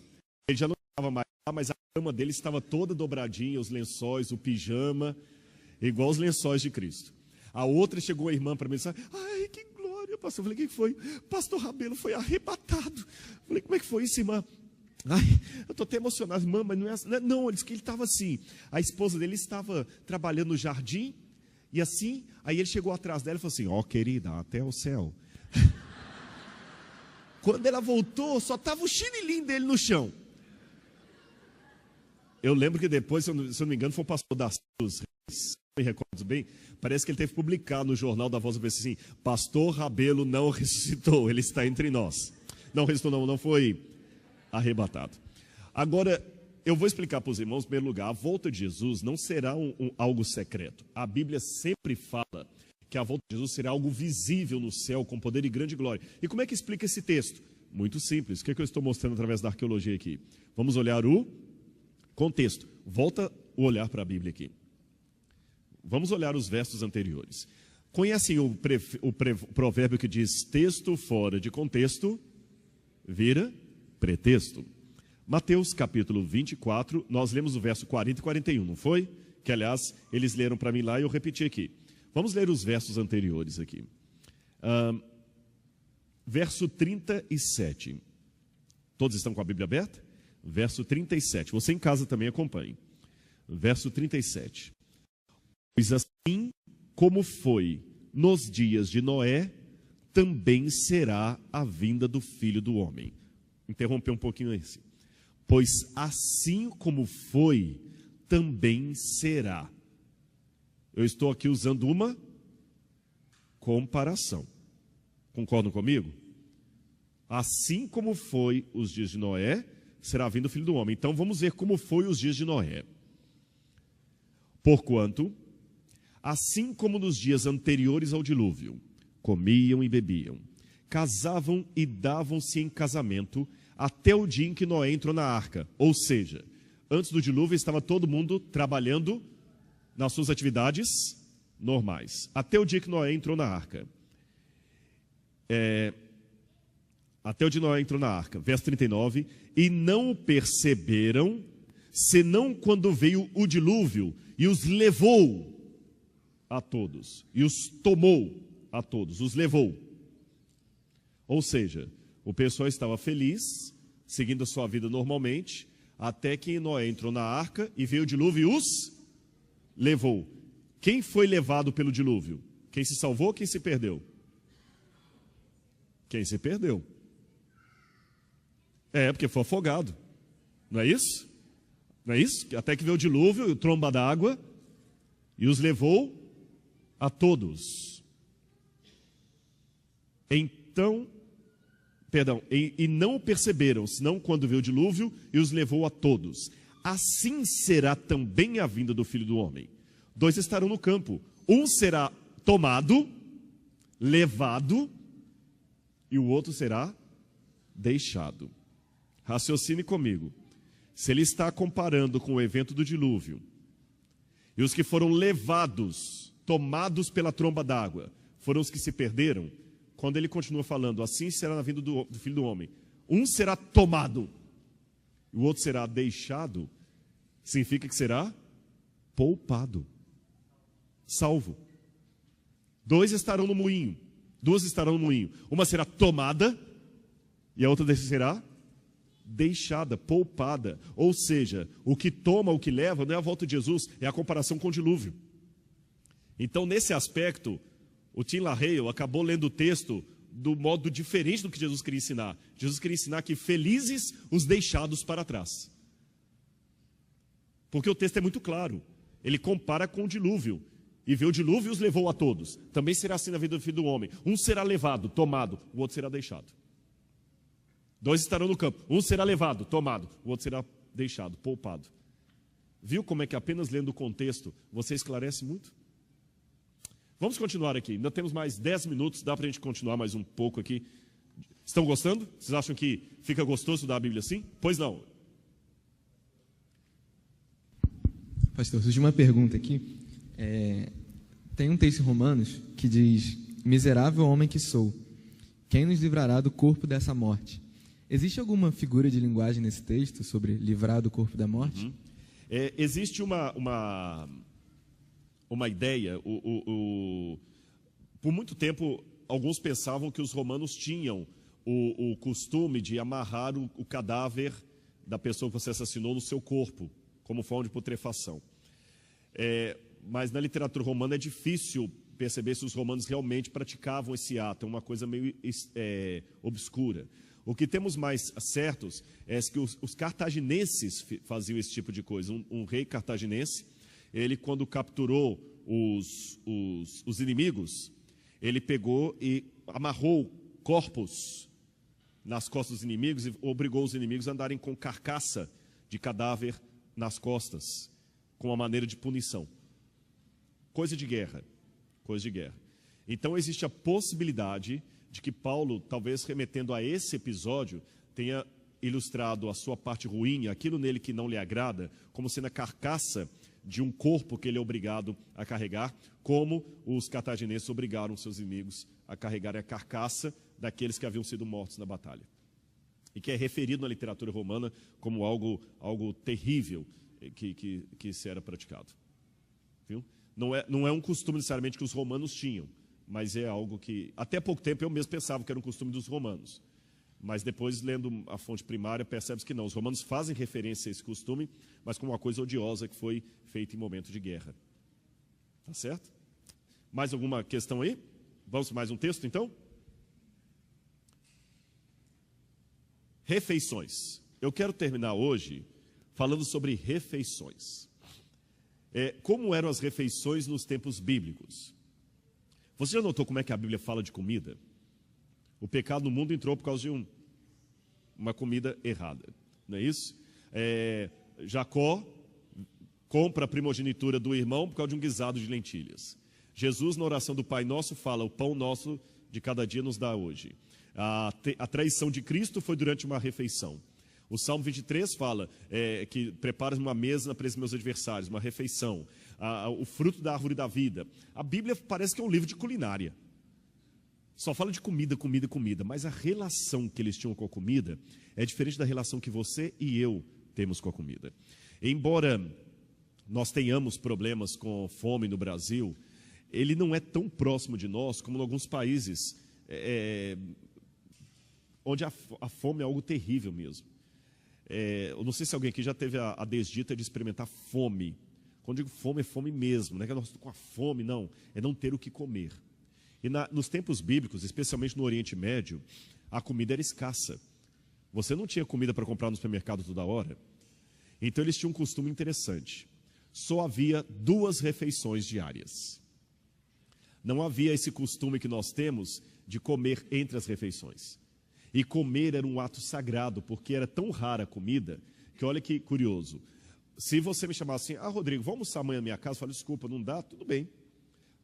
ele já não estava mais lá, mas a cama dele estava toda dobradinha, os lençóis, o pijama, igual os lençóis de Cristo. A outra chegou a irmã para mim e disse, ai, que glória, pastor. Eu falei, o que foi? Pastor Rabelo foi arrebatado. Eu falei, como é que foi isso, irmã? Ai, eu estou até emocionado, irmã, mas não é assim. Não, ele disse que ele estava assim. A esposa dele estava trabalhando no jardim, e assim, aí ele chegou atrás dela e falou assim, ó, querida, até o céu. Quando ela voltou, só estava o chinilinho dele no chão. Eu lembro que depois, se eu não me engano, foi o pastor das Reis, me recordo bem, parece que ele teve que publicar no jornal da Voz do assim, pastor Rabelo não ressuscitou, ele está entre nós. Não ressuscitou, não foi arrebatado. Agora, eu vou explicar para os irmãos, em primeiro lugar, a volta de Jesus não será algo secreto. A Bíblia sempre fala que a volta de Jesus será algo visível no céu, com poder e grande glória. E como é que explica esse texto? Muito simples. O que é que eu estou mostrando através da arqueologia aqui? Vamos olhar o contexto. Volta o olhar para a Bíblia aqui. Vamos olhar os versos anteriores. Conhecem o provérbio que diz, texto fora de contexto, vira pretexto. Mateus capítulo 24, nós lemos o verso 40 e 41, não foi? Que, aliás, eles leram para mim lá e eu repeti aqui. Vamos ler os versos anteriores aqui. Verso 37. Todos estão com a Bíblia aberta? Verso 37. Você em casa também acompanhe. Verso 37. Pois assim como foi nos dias de Noé, também será a vinda do Filho do Homem. Interromper um pouquinho esse. Pois assim como foi, também será. Eu estou aqui usando uma comparação. Concordam comigo? Assim como foi os dias de Noé, será vindo o Filho do Homem. Então vamos ver como foi os dias de Noé. Porquanto, assim como nos dias anteriores ao dilúvio, comiam e bebiam, casavam e davam-se em casamento, até o dia em que Noé entrou na arca. Ou seja, antes do dilúvio estava todo mundo trabalhando nas suas atividades normais. Até o dia que Noé entrou na arca. Até o dia que Noé entrou na arca. Verso 39. E não o perceberam, senão quando veio o dilúvio e os levou a todos. E os tomou a todos, os levou. Ou seja, o pessoal estava feliz, seguindo a sua vida normalmente, até que Noé entrou na arca e veio o dilúvio e os levou. Quem foi levado pelo dilúvio? Quem se salvou ou quem se perdeu? Quem se perdeu. Porque foi afogado. Não é isso? Não é isso? Até que veio o dilúvio, o tromba d'água, e os levou a todos. Então, E não o perceberam, senão quando veio o dilúvio e os levou a todos. Assim será também a vinda do Filho do Homem. 2 estarão no campo. Um será tomado, levado, e o outro será deixado. Raciocine comigo. Se ele está comparando com o evento do dilúvio, e os que foram levados, tomados pela tromba d'água, foram os que se perderam, quando ele continua falando, assim será na vinda do Filho do Homem, um será tomado, e o outro será deixado, significa que será poupado, salvo. 2 estarão no moinho, 2 estarão no moinho, uma será tomada, e a outra será deixada, poupada. Ou seja, o que toma, o que leva, não é a volta de Jesus, é a comparação com o dilúvio. Então, nesse aspecto, o Tim LaHaye acabou lendo o texto do modo diferente do que Jesus queria ensinar. Jesus queria ensinar que felizes os deixados para trás. Porque o texto é muito claro. Ele compara com o dilúvio. E vê o dilúvio e os levou a todos. Também será assim na vida do Filho do Homem. Um será levado, tomado, o outro será deixado. 2 estarão no campo. Um será levado, tomado, o outro será deixado, poupado. Viu como é que apenas lendo o contexto você esclarece muito? Vamos continuar aqui. Ainda temos mais 10 minutos. Dá para a gente continuar mais um pouco aqui. Estão gostando? Vocês acham que fica gostoso estudar a Bíblia assim? Pois não. Pastor, surgiu uma pergunta aqui. Tem um texto em Romanos que diz: miserável homem que sou, quem nos livrará do corpo dessa morte? Existe alguma figura de linguagem nesse texto sobre livrar do corpo da morte? Existe uma ideia. Por muito tempo, alguns pensavam que os romanos tinham o costume de amarrar o cadáver da pessoa que você assassinou no seu corpo, como forma de putrefação. Mas na literatura romana é difícil perceber se os romanos realmente praticavam esse ato, é uma coisa meio obscura. O que temos mais certos é que os cartaginenses faziam esse tipo de coisa. Um rei cartaginense, ele quando capturou os inimigos, ele pegou e amarrou corpos nas costas dos inimigos e obrigou os inimigos a andarem com carcaça de cadáver nas costas, com uma maneira de punição. Coisa de guerra. Então existe a possibilidade de que Paulo, talvez remetendo a esse episódio, tenha ilustrado a sua parte ruim, aquilo nele que não lhe agrada, como sendo a carcaça de um corpo que ele é obrigado a carregar, como os cartagineses obrigaram seus inimigos a carregarem a carcaça daqueles que haviam sido mortos na batalha. E que é referido na literatura romana como algo terrível que se era praticado. Viu? Não é um costume necessariamente que os romanos tinham, mas é algo que, até pouco tempo, eu mesmo pensava que era um costume dos romanos. Mas depois, lendo a fonte primária, percebe-se que não. Os romanos fazem referência a esse costume, mas como uma coisa odiosa que foi feita em momento de guerra. Tá certo? Mais alguma questão aí? Vamos para mais um texto, então? Refeições. Eu quero terminar hoje falando sobre refeições. Como eram as refeições nos tempos bíblicos? Você já notou como é que a Bíblia fala de comida? O pecado no mundo entrou por causa de uma comida errada, não é isso? Jacó compra a primogenitura do irmão por causa de um guisado de lentilhas. Jesus, na oração do Pai Nosso, fala: o pão nosso de cada dia nos dá hoje. A traição de Cristo foi durante uma refeição. O Salmo 23 fala que prepara uma mesa na presença dos meus adversários, uma refeição. O fruto da árvore da vida. A Bíblia parece que é um livro de culinária. Só fala de comida, comida, comida. Mas a relação que eles tinham com a comida é diferente da relação que você e eu temos com a comida. Embora nós tenhamos problemas com fome no Brasil, ele não é tão próximo de nós como em alguns países onde a fome é algo terrível mesmo. Eu não sei se alguém aqui já teve a desdita de experimentar fome. Quando digo fome, é fome mesmo, não é que nós estamos com a fome, não. É não ter o que comer. E nos tempos bíblicos, especialmente no Oriente Médio, a comida era escassa. Você não tinha comida para comprar no supermercado toda hora. Então eles tinham um costume interessante. Só havia 2 refeições diárias. Não havia esse costume que nós temos de comer entre as refeições. E comer era um ato sagrado, porque era tão rara a comida, que olha que curioso. Se você me chamasse assim, Rodrigo, vamos almoçar amanhã na minha casa, eu falo, desculpa, não dá, tudo bem.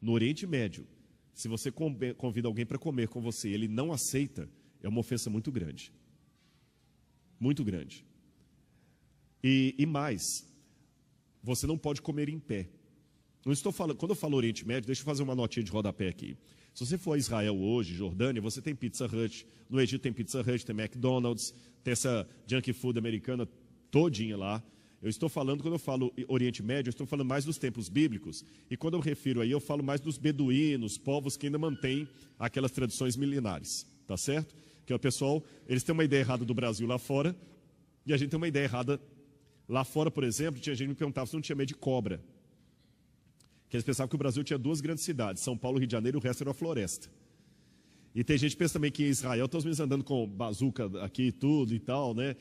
No Oriente Médio, se você convida alguém para comer com você e ele não aceita, é uma ofensa muito grande. Muito grande. E mais, você não pode comer em pé. Não estou falando, quando eu falo Oriente Médio, deixa eu fazer uma notinha de rodapé aqui. Se você for a Israel hoje, Jordânia, você tem Pizza Hut. No Egito tem Pizza Hut, tem McDonald's, tem essa junk food americana todinha lá. Eu estou falando, quando eu falo Oriente Médio, eu estou falando mais dos tempos bíblicos. E quando eu refiro aí, eu falo mais dos beduínos, povos que ainda mantêm aquelas tradições milenares. Tá certo? Que o pessoal, eles têm uma ideia errada do Brasil lá fora, e a gente tem uma ideia errada. Lá fora, por exemplo, tinha gente que me perguntava se não tinha medo de cobra. Que eles pensavam que o Brasil tinha 2 grandes cidades, São Paulo e Rio de Janeiro, e o resto era uma floresta. E tem gente que pensa também que em Israel estão os meninos andando com bazuca aqui e tudo e tal, né?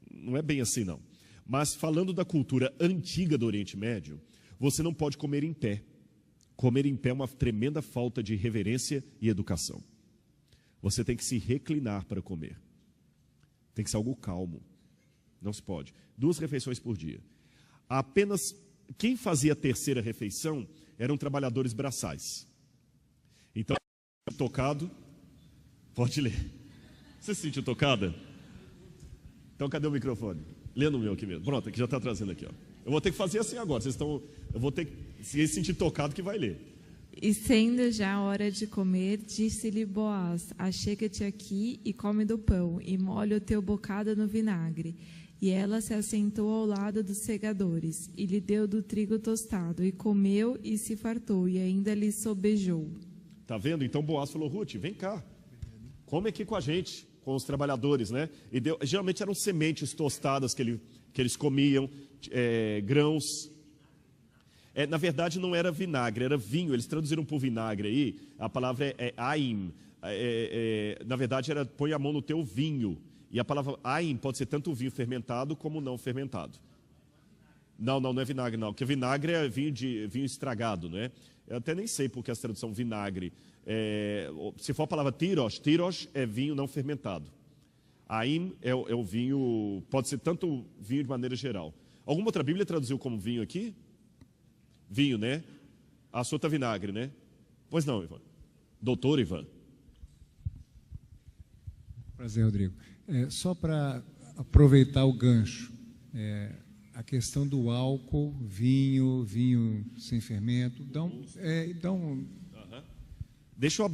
Não é bem assim, não. Mas falando da cultura antiga do Oriente Médio, você não pode comer em pé. Comer em pé é uma tremenda falta de reverência e educação. Você tem que se reclinar para comer. Tem que ser algo calmo. Não se pode. 2 refeições por dia. Apenas quem fazia a terceira refeição eram trabalhadores braçais. Então, tocado, pode ler. Você se sentiu tocada? Então, cadê o microfone? Lê no meu aqui mesmo. Pronto, aqui já está trazendo aqui. Ó. Eu vou ter que fazer assim agora. Eu vou ter que, se sentir tocado, que vai ler. E sendo já a hora de comer, disse-lhe Boaz, achega-te aqui e come do pão, e molha o teu bocado no vinagre. E ela se assentou ao lado dos segadores, e lhe deu do trigo tostado, e comeu e se fartou, e ainda lhe sobejou. Tá vendo? Então Boaz falou, Ruth, vem cá, come aqui com a gente, com os trabalhadores, né? E geralmente eram sementes tostadas que eles comiam, grãos. Na verdade não era vinagre, era vinho, eles traduziram por vinagre aí, a palavra é aim, na verdade era põe a mão no teu vinho. E a palavra aim pode ser tanto vinho fermentado como não fermentado. Não é vinagre não, porque vinagre é vinho estragado, né? Eu até nem sei porque essa tradução vinagre. Se for a palavra tirosh é vinho não fermentado. Aim é o vinho, pode ser tanto vinho de maneira geral. Alguma outra Bíblia traduziu como vinho aqui? Vinho, né? A sua tá vinagre, né? Pois não, Ivan. Doutor Ivan. Prazer, Rodrigo. Só para aproveitar o gancho, a questão do álcool, vinho sem fermento, Deixa eu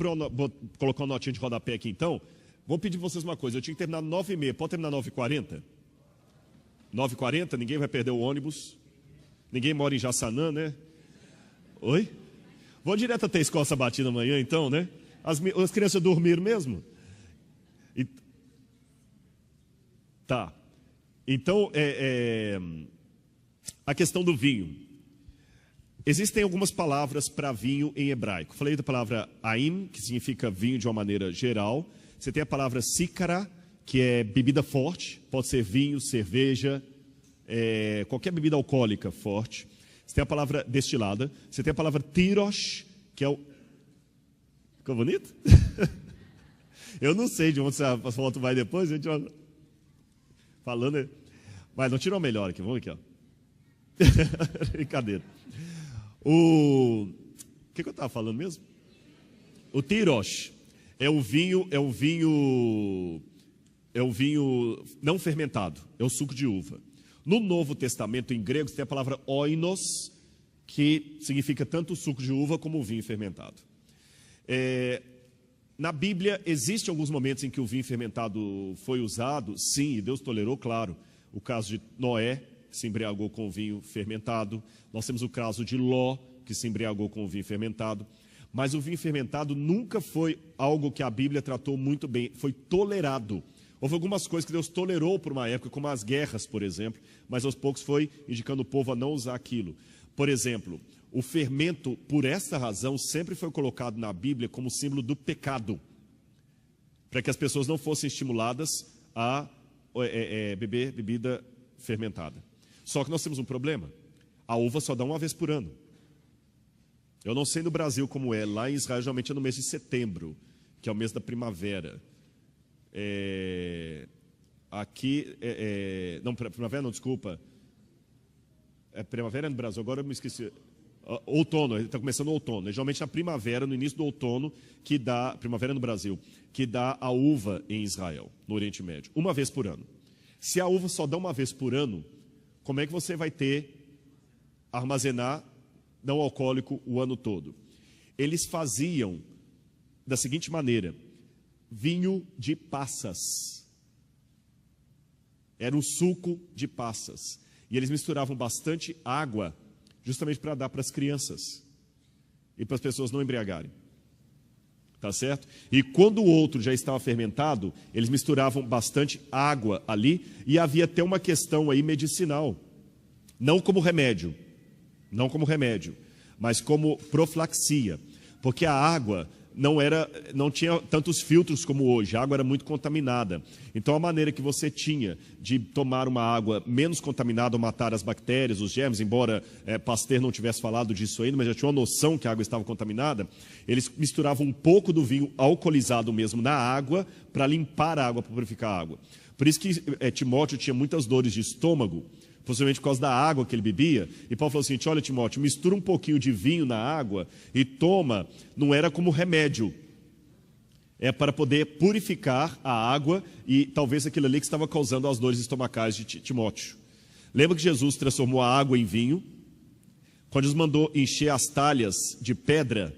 colocar uma notinha de rodapé aqui, então. Vou pedir para vocês uma coisa, eu tinha que terminar 9h30, pode terminar 9h40? 9h40, ninguém vai perder o ônibus, ninguém mora em Jaçanã, né? Oi? Vou direto até a escola sabatina amanhã, então, né? As crianças dormiram mesmo? Tá. Então, a questão do vinho. Existem algumas palavras para vinho em hebraico. Falei da palavra aim, que significa vinho de uma maneira geral. Você tem a palavra sícara, que é bebida forte. Pode ser vinho, cerveja, qualquer bebida alcoólica forte. Você tem a palavra destilada. Você tem a palavra tirosh, que é o... Ficou bonito? Eu não sei de onde essa foto vai depois, a gente vai... Falando, mas não tirou melhor aqui, vamos aqui, ó. Brincadeira. O que eu estava falando mesmo? O tirosh é o vinho não fermentado, é o suco de uva. No Novo Testamento, em grego, você tem a palavra oinos, que significa tanto o suco de uva como o vinho fermentado. Na Bíblia, existem alguns momentos em que o vinho fermentado foi usado, sim, e Deus tolerou, claro. O caso de Noé, que se embriagou com o vinho fermentado. Nós temos o caso de Ló, que se embriagou com o vinho fermentado. Mas o vinho fermentado nunca foi algo que a Bíblia tratou muito bem, foi tolerado. Houve algumas coisas que Deus tolerou por uma época, como as guerras, por exemplo, mas aos poucos foi indicando o povo a não usar aquilo. Por exemplo, o fermento, por essa razão, sempre foi colocado na Bíblia como símbolo do pecado, para que as pessoas não fossem estimuladas a beber bebida fermentada. Só que nós temos um problema, a uva só dá uma vez por ano. Eu não sei no Brasil como é, lá em Israel geralmente é no mês de setembro, que é o mês da primavera. Aqui, não, primavera não, desculpa. É primavera no Brasil, agora eu me esqueci. Outono, está começando o outono. É geralmente na primavera, no início do outono, que dá, primavera no Brasil, que dá a uva em Israel, no Oriente Médio, uma vez por ano. Se a uva só dá uma vez por ano, como é que você vai armazenar não alcoólico o ano todo? Eles faziam da seguinte maneira: vinho de passas. Era um suco de passas. E eles misturavam bastante água, justamente para dar para as crianças e para as pessoas não embriagarem. Tá certo? E quando o outro já estava fermentado, eles misturavam bastante água ali, e havia até uma questão aí medicinal. Não como remédio, mas como profilaxia, porque a água não tinha tantos filtros como hoje, a água era muito contaminada. Então a maneira que você tinha de tomar uma água menos contaminada ou matar as bactérias, os germes, embora Pasteur não tivesse falado disso ainda, mas já tinha uma noção que a água estava contaminada, eles misturavam um pouco do vinho alcoolizado mesmo na água para limpar a água, para purificar a água. Por isso que Timóteo tinha muitas dores de estômago, possivelmente por causa da água que ele bebia. E Paulo falou assim: olha, Timóteo, mistura um pouquinho de vinho na água e toma. Não era como remédio, é para poder purificar a água, e talvez aquilo ali que estava causando as dores estomacais de Timóteo. Lembra que Jesus transformou a água em vinho? Quando Jesus mandou encher as talhas de pedra,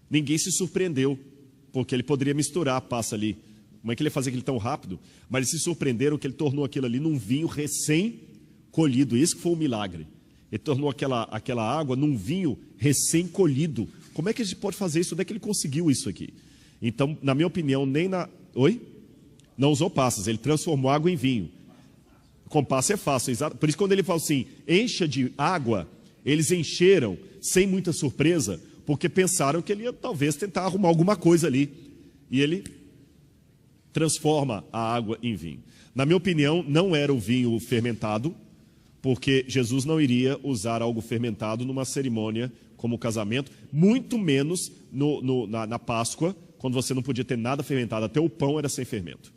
ninguém se surpreendeu, porque ele poderia misturar a passa ali. Como é que ele ia fazer aquilo tão rápido? Mas eles se surpreenderam que ele tornou aquilo ali num vinho recém-colhido. Isso que foi um milagre. Ele tornou aquela água num vinho recém-colhido. Como é que a gente pode fazer isso? Onde é que ele conseguiu isso aqui? Então, na minha opinião, não usou passas, ele transformou água em vinho. Com passa é fácil, exato. Por isso, quando ele fala assim, encha de água, eles encheram sem muita surpresa, porque pensaram que ele ia talvez tentar arrumar alguma coisa ali. E ele transforma a água em vinho. Na minha opinião, não era o vinho fermentado, porque Jesus não iria usar algo fermentado numa cerimônia como o casamento, muito menos na Páscoa, quando você não podia ter nada fermentado, até o pão era sem fermento.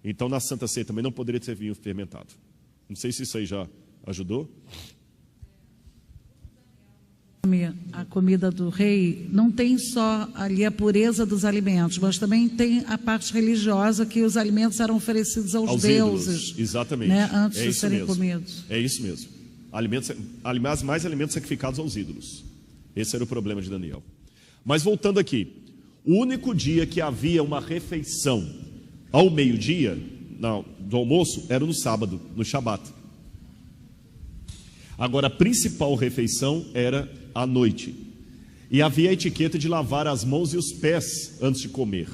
Então, na Santa Ceia também não poderia ter vinho fermentado. Não sei se isso aí já ajudou. A comida do rei não tem só ali a pureza dos alimentos, mas também tem a parte religiosa, que os alimentos eram oferecidos aos deuses. Ídolos. Exatamente. Né, antes de serem comidos. É isso mesmo. Mais alimentos sacrificados aos ídolos. Esse era o problema de Daniel. Mas voltando aqui, o único dia que havia uma refeição ao meio-dia, do almoço, era no sábado, no Shabat. Agora, a principal refeição era à noite. E havia a etiqueta de lavar as mãos e os pés antes de comer.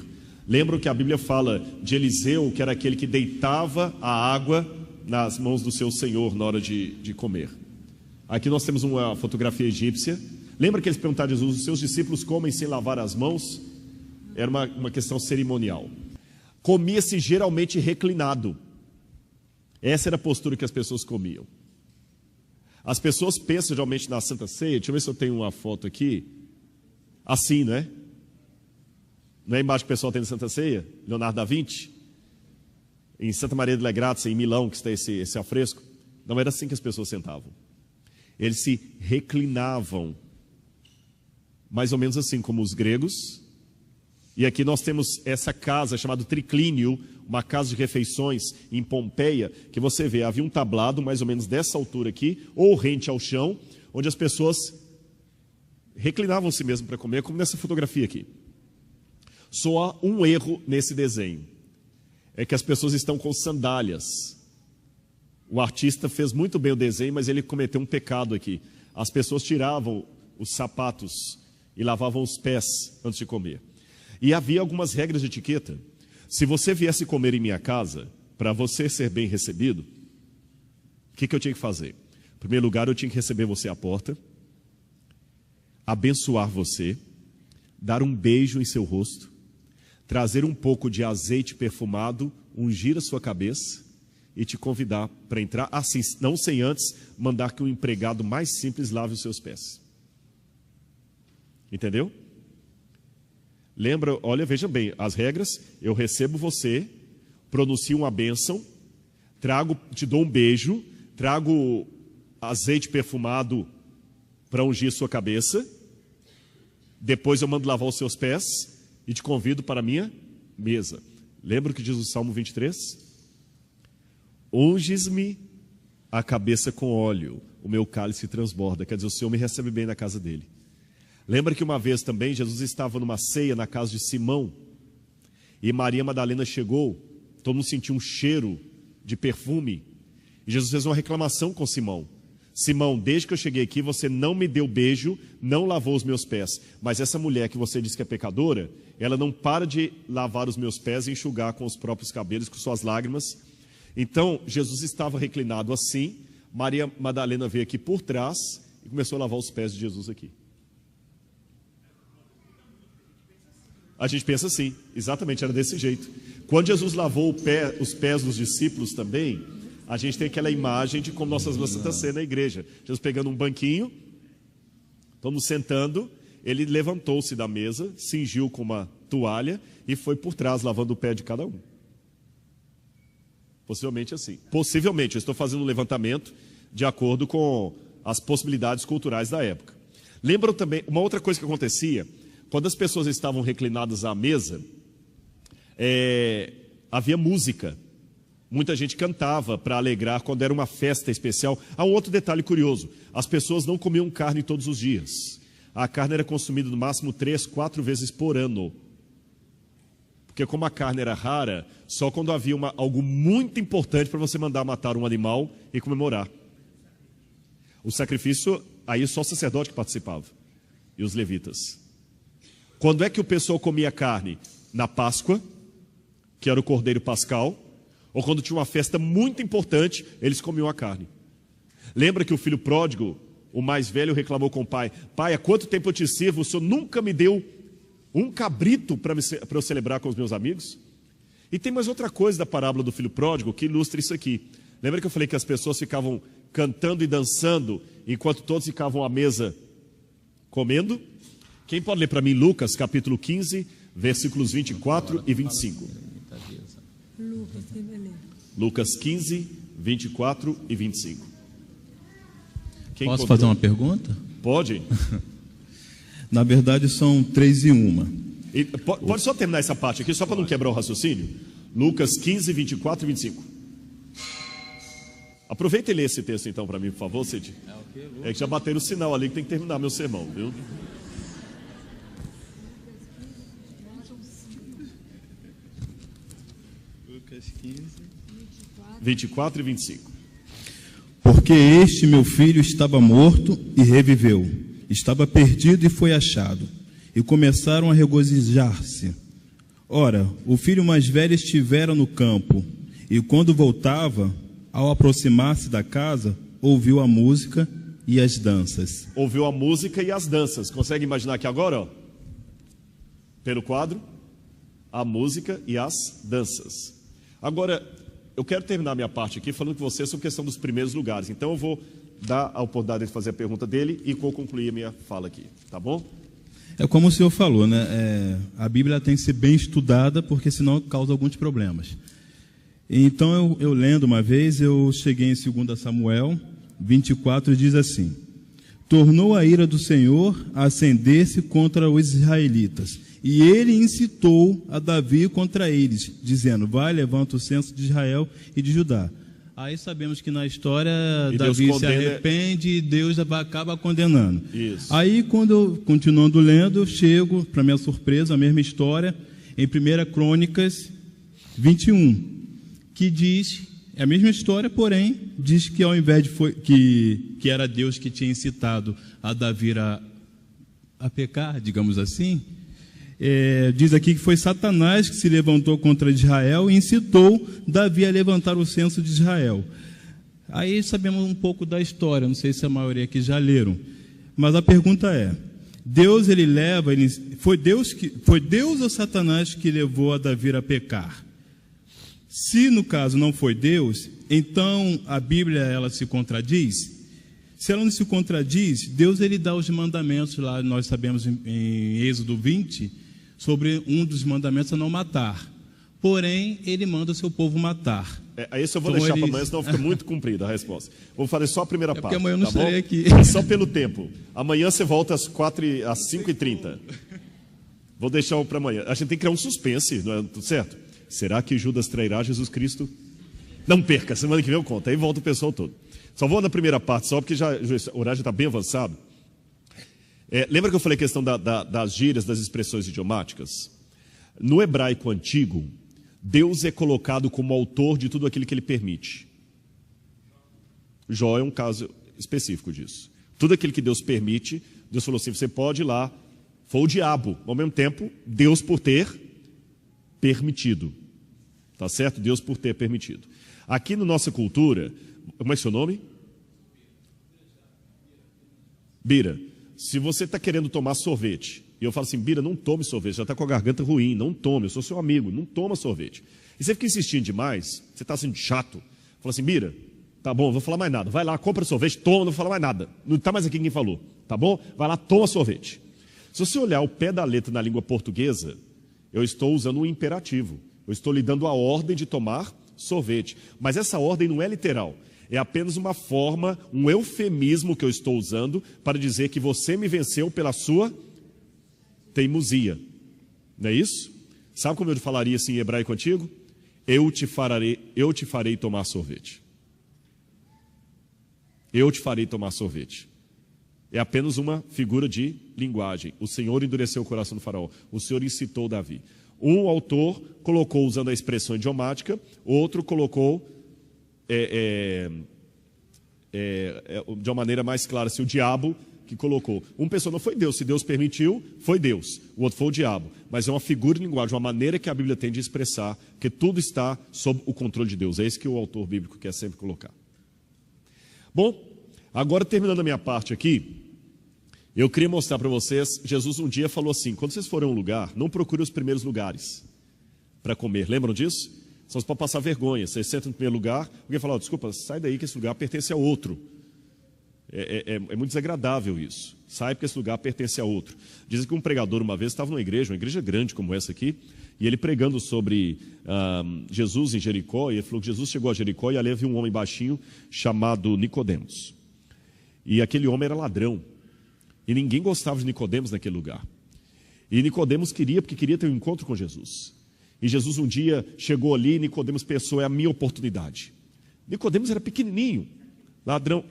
Lembram que a Bíblia fala de Eliseu, que era aquele que deitava a água nas mãos do seu senhor na hora de comer. Aqui nós temos uma fotografia egípcia. Lembra que eles perguntaram a Jesus: os seus discípulos comem sem lavar as mãos? Era uma questão cerimonial. Comia-se geralmente reclinado. Essa era a postura que as pessoas comiam. As pessoas pensam geralmente na Santa Ceia, deixa eu ver se eu tenho uma foto aqui, assim, não é? Não é a imagem que o pessoal tem na Santa Ceia? Leonardo da Vinci? Em Santa Maria delle Grazie, em Milão, que está esse afresco. Não era assim que as pessoas sentavam. Eles se reclinavam, mais ou menos assim como os gregos. E aqui nós temos essa casa chamada Triclínio, uma casa de refeições em Pompeia, que você vê, havia um tablado mais ou menos dessa altura aqui, ou rente ao chão, onde as pessoas reclinavam-se mesmo para comer, como nessa fotografia aqui. Só há um erro nesse desenho, é que as pessoas estão com sandálias. O artista fez muito bem o desenho, mas ele cometeu um pecado aqui. As pessoas tiravam os sapatos e lavavam os pés antes de comer. E havia algumas regras de etiqueta. Se você viesse comer em minha casa, para você ser bem recebido, o que eu tinha que fazer? Em primeiro lugar, eu tinha que receber você à porta, abençoar você, dar um beijo em seu rosto, trazer um pouco de azeite perfumado, ungir a sua cabeça e te convidar para entrar, assim, não sem antes mandar que um empregado mais simples lave os seus pés. Entendeu? Lembra, olha, veja bem, as regras: eu recebo você, pronuncio uma bênção, te dou um beijo, trago azeite perfumado para ungir sua cabeça, depois eu mando lavar os seus pés e te convido para a minha mesa. Lembra o que diz o Salmo 23? Unges-me a cabeça com óleo, o meu cálice transborda. Quer dizer, o Senhor me recebe bem na casa dele. Lembra que uma vez também Jesus estava numa ceia na casa de Simão e Maria Madalena chegou, todo mundo sentiu um cheiro de perfume e Jesus fez uma reclamação com Simão. Simão, desde que eu cheguei aqui, você não me deu beijo, não lavou os meus pés. Mas essa mulher que você diz que é pecadora, ela não para de lavar os meus pés e enxugar com os próprios cabelos, com suas lágrimas. Então, Jesus estava reclinado assim, Maria Madalena veio aqui por trás e começou a lavar os pés de Jesus aqui. A gente pensa assim, exatamente, era desse jeito. Quando Jesus lavou os pés dos discípulos também, a gente tem aquela imagem de como nossas mãos estão sendo na igreja. Jesus pegando um banquinho, estamos sentando, ele levantou-se da mesa, cingiu com uma toalha e foi por trás lavando o pé de cada um. Possivelmente assim. Possivelmente, eu estou fazendo um levantamento de acordo com as possibilidades culturais da época. Lembram também, uma outra coisa que acontecia, quando as pessoas estavam reclinadas à mesa, havia música. Muita gente cantava para alegrar quando era uma festa especial. Há um outro detalhe curioso, as pessoas não comiam carne todos os dias. A carne era consumida no máximo 3, 4 vezes por ano. Porque como a carne era rara, só quando havia algo muito importante para você mandar matar um animal e comemorar. O sacrifício, aí só o sacerdote que participava, e os levitas. Quando é que o pessoal comia carne? Na Páscoa, que era o Cordeiro Pascal, ou quando tinha uma festa muito importante, eles comiam a carne. Lembra que o filho pródigo, o mais velho, reclamou com o pai: pai, há quanto tempo eu te sirvo, o senhor nunca me deu um cabrito para eu celebrar com os meus amigos? E tem mais outra coisa da parábola do filho pródigo que ilustra isso aqui. Lembra que eu falei que as pessoas ficavam cantando e dançando, enquanto todos ficavam à mesa comendo? Quem pode ler para mim Lucas, capítulo 15, versículos 24 e 25? Lucas 15, 24 e 25. Posso fazer uma pergunta? Pode. Na verdade, são 3 em 1. Pode só terminar essa parte aqui, só para não quebrar o raciocínio? Lucas 15, 24 e 25. Aproveita e lê esse texto então para mim, por favor, Cid. É que já bateram o sinal ali que tem que terminar meu sermão, viu? Lucas 15, 24 e 25. Porque este meu filho estava morto e reviveu, estava perdido e foi achado, e começaram a regozijar-se. Ora, o filho mais velho estivera no campo, e quando voltava, ao aproximar-se da casa, ouviu a música e as danças. Ouviu a música e as danças. Consegue imaginar aqui agora, ó? Pelo quadro, a música e as danças. Agora, eu quero terminar minha parte aqui falando com você sobre a questão dos primeiros lugares. Então eu vou dar a oportunidade de fazer a pergunta dele e vou concluir a minha fala aqui, tá bom? É como o senhor falou, né? A Bíblia tem que ser bem estudada, porque senão causa alguns problemas. Então eu lendo uma vez, eu cheguei em 2 Samuel 24 e diz assim: tornou a ira do Senhor a acender-se contra os israelitas, e ele incitou a Davi contra eles, dizendo: vai, levanta o censo de Israel e de Judá. Aí sabemos que na história Davi se arrepende e Deus acaba condenando. Isso. Aí, continuando lendo, eu chego, para minha surpresa, a mesma história, em 1 Crônicas 21, que diz, é a mesma história, porém, diz que ao invés de que era Deus que tinha incitado a Davi a pecar, digamos assim, diz aqui que foi Satanás que se levantou contra Israel e incitou Davi a levantar o censo de Israel. Aí sabemos um pouco da história, não sei se a maioria aqui já leram, mas a pergunta é: Deus foi Deus ou Satanás que levou a Davi a pecar? Se no caso não foi Deus, então a Bíblia ela se contradiz? Se ela não se contradiz, Deus ele dá os mandamentos lá, nós sabemos em Êxodo 20, sobre um dos mandamentos a não matar. porém ele manda o seu povo matar. Esse eu vou Então, deixar para eles- amanhã, senão fica muito comprida a resposta. Vou fazer só a primeira parte. porque amanhã eu não tá bom? estarei aqui. Só pelo tempo. Amanhã você volta às 5h30. Vou deixar para amanhã. A gente tem que criar um suspense, não é tudo certo? Será que Judas trairá Jesus Cristo? Não perca, semana que vem eu conto. Aí volta o pessoal todo. Só vou na primeira parte, só porque o horário já está bem avançado. Lembra que eu falei a questão das gírias, das expressões idiomáticas? No hebraico antigo, Deus é colocado como autor de tudo aquilo que ele permite. Jó é um caso específico disso. Tudo aquilo que Deus permite, Deus falou assim, você pode ir lá. Foi o diabo, ao mesmo tempo, Deus por ter permitido. Tá certo? Deus por ter permitido. Aqui na nossa cultura, como é seu nome? Bira, se você está querendo tomar sorvete, e eu falo assim, Bira, não tome sorvete, já está com a garganta ruim, não tome, eu sou seu amigo, não toma sorvete. E você fica insistindo demais, você está sendo chato, fala assim, Bira, tá bom, não vou falar mais nada, vai lá, compra sorvete, toma, não vou falar mais nada, não está mais aqui quem falou, tá bom? Vai lá, toma sorvete. Se você olhar o pé da letra na língua portuguesa, eu estou usando um imperativo, eu estou lhe dando a ordem de tomar sorvete, mas essa ordem não é literal. É apenas uma forma, um eufemismo que eu estou usando para dizer que você me venceu pela sua teimosia. Não é isso? Sabe como eu falaria assim em hebraico antigo? Eu te farei tomar sorvete. Eu te farei tomar sorvete. É apenas uma figura de linguagem. O Senhor endureceu o coração do faraó. O Senhor incitou Davi. Um autor colocou usando a expressão idiomática, outro colocou de uma maneira mais clara, se o diabo que colocou. Uma pessoa não foi Deus, se Deus permitiu, foi Deus. O outro foi o diabo. Mas é uma figura de linguagem, uma maneira que a Bíblia tem de expressar que tudo está sob o controle de Deus. É isso que o autor bíblico quer sempre colocar. Bom, agora terminando a minha parte aqui, eu queria mostrar para vocês, Jesus um dia falou assim, quando vocês forem a um lugar, não procurem os primeiros lugares para comer. Lembram disso? Só para passar vergonha. Você senta no primeiro lugar, alguém fala, desculpa, sai daí que esse lugar pertence a outro. É muito desagradável isso. Sai porque esse lugar pertence a outro. Dizem que um pregador uma vez estava numa igreja, uma igreja grande como essa aqui, e ele pregando sobre Jesus em Jericó, e ele falou que Jesus chegou a Jericó e ali havia um homem baixinho chamado Nicodemos. E aquele homem era ladrão. E ninguém gostava de Nicodemos naquele lugar. E Nicodemos porque queria ter um encontro com Jesus. E Jesus um dia chegou ali e Nicodemos pensou, é a minha oportunidade. Nicodemos era pequenininho, ladrão.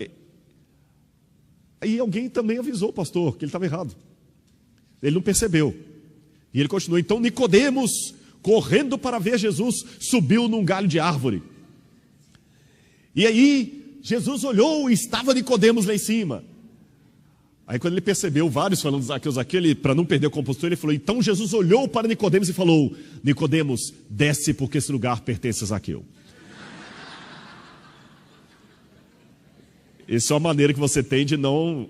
E alguém também avisou o pastor que ele estava errado. Ele não percebeu. E ele continuou. Então Nicodemos, correndo para ver Jesus, subiu num galho de árvore. E aí Jesus olhou e estava Nicodemos lá em cima. Aí quando ele percebeu, vários falando Zaqueu, para não perder a compostura, ele falou, então Jesus olhou para Nicodemos e falou, Nicodemos, desce porque esse lugar pertence a Zaqueu. Essa é uma maneira que você tem de não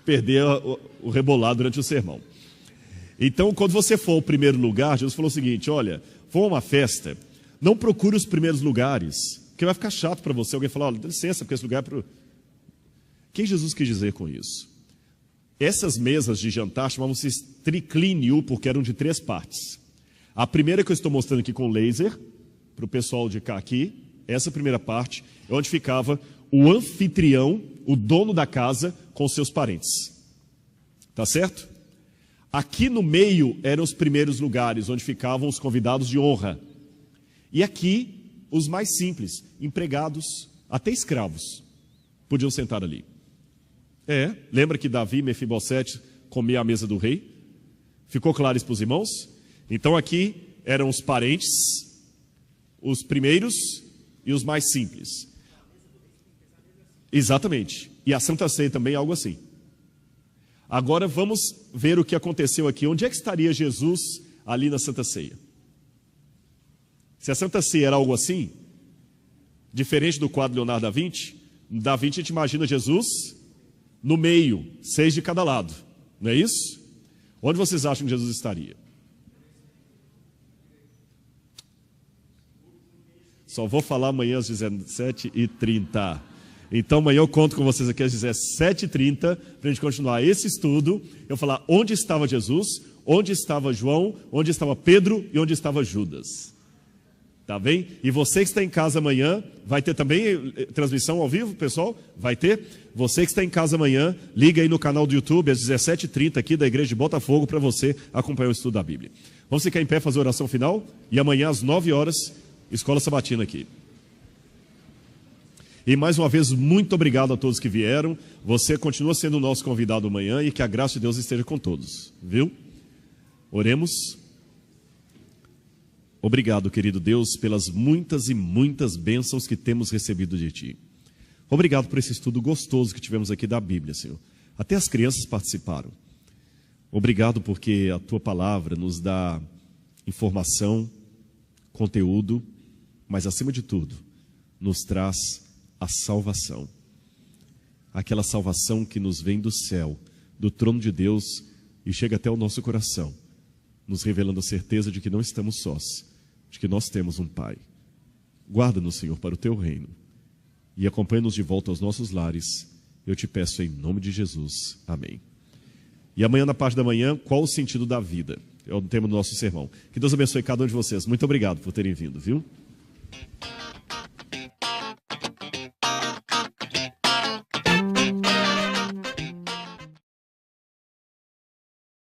perder o rebolado durante o sermão. Então, quando você for ao primeiro lugar, Jesus falou o seguinte, olha, for a uma festa, não procure os primeiros lugares, porque vai ficar chato para você. Alguém falar, olha, dá licença, porque esse lugar é para... O que Jesus quis dizer com isso? Essas mesas de jantar chamavam-se triclínio, porque eram de 3 partes. A primeira que eu estou mostrando aqui com laser, para o pessoal de cá aqui, essa primeira parte é onde ficava o anfitrião, o dono da casa, com seus parentes. Tá certo? Aqui no meio eram os primeiros lugares, onde ficavam os convidados de honra. E aqui, os mais simples, empregados, até escravos, podiam sentar ali. Lembra que Davi e Mefibosete comiam à mesa do rei? Ficou claro isso para os irmãos? Então aqui eram os parentes, os primeiros e os mais simples. Exatamente. E a Santa Ceia também é algo assim. Agora vamos ver o que aconteceu aqui. Onde é que estaria Jesus ali na Santa Ceia? Se a Santa Ceia era algo assim, diferente do quadro Leonardo da Vinci, a gente imagina Jesus no meio, 6 de cada lado. Não é isso? Onde vocês acham que Jesus estaria? Só vou falar amanhã às 17h30. Então amanhã eu conto com vocês aqui às 17h30 para a gente continuar esse estudo. Eu falar onde estava Jesus, onde estava João, onde estava Pedro e onde estava Judas. Tá bem? E você que está em casa amanhã, vai ter também transmissão ao vivo, pessoal? Vai ter? Você que está em casa amanhã, liga aí no canal do YouTube, às 17h30 aqui da Igreja de Botafogo, para você acompanhar o estudo da Bíblia. Vamos ficar em pé, fazer a oração final, e amanhã às 9 horas, Escola Sabatina aqui. E mais uma vez, muito obrigado a todos que vieram. Você continua sendo o nosso convidado amanhã e que a graça de Deus esteja com todos, viu? Oremos. Obrigado, querido Deus, pelas muitas e muitas bênçãos que temos recebido de Ti. Obrigado por esse estudo gostoso que tivemos aqui da Bíblia, Senhor. Até as crianças participaram. Obrigado porque a Tua palavra nos dá informação, conteúdo, mas acima de tudo, nos traz a salvação. Aquela salvação que nos vem do céu, do trono de Deus e chega até o nosso coração, nos revelando a certeza de que não estamos sós, de que nós temos um Pai. Guarda-nos, Senhor, para o Teu reino e acompanha-nos de volta aos nossos lares. Eu te peço em nome de Jesus. Amém. E amanhã, na parte da manhã, qual o sentido da vida? É o tema do nosso sermão. Que Deus abençoe cada um de vocês. Muito obrigado por terem vindo, viu?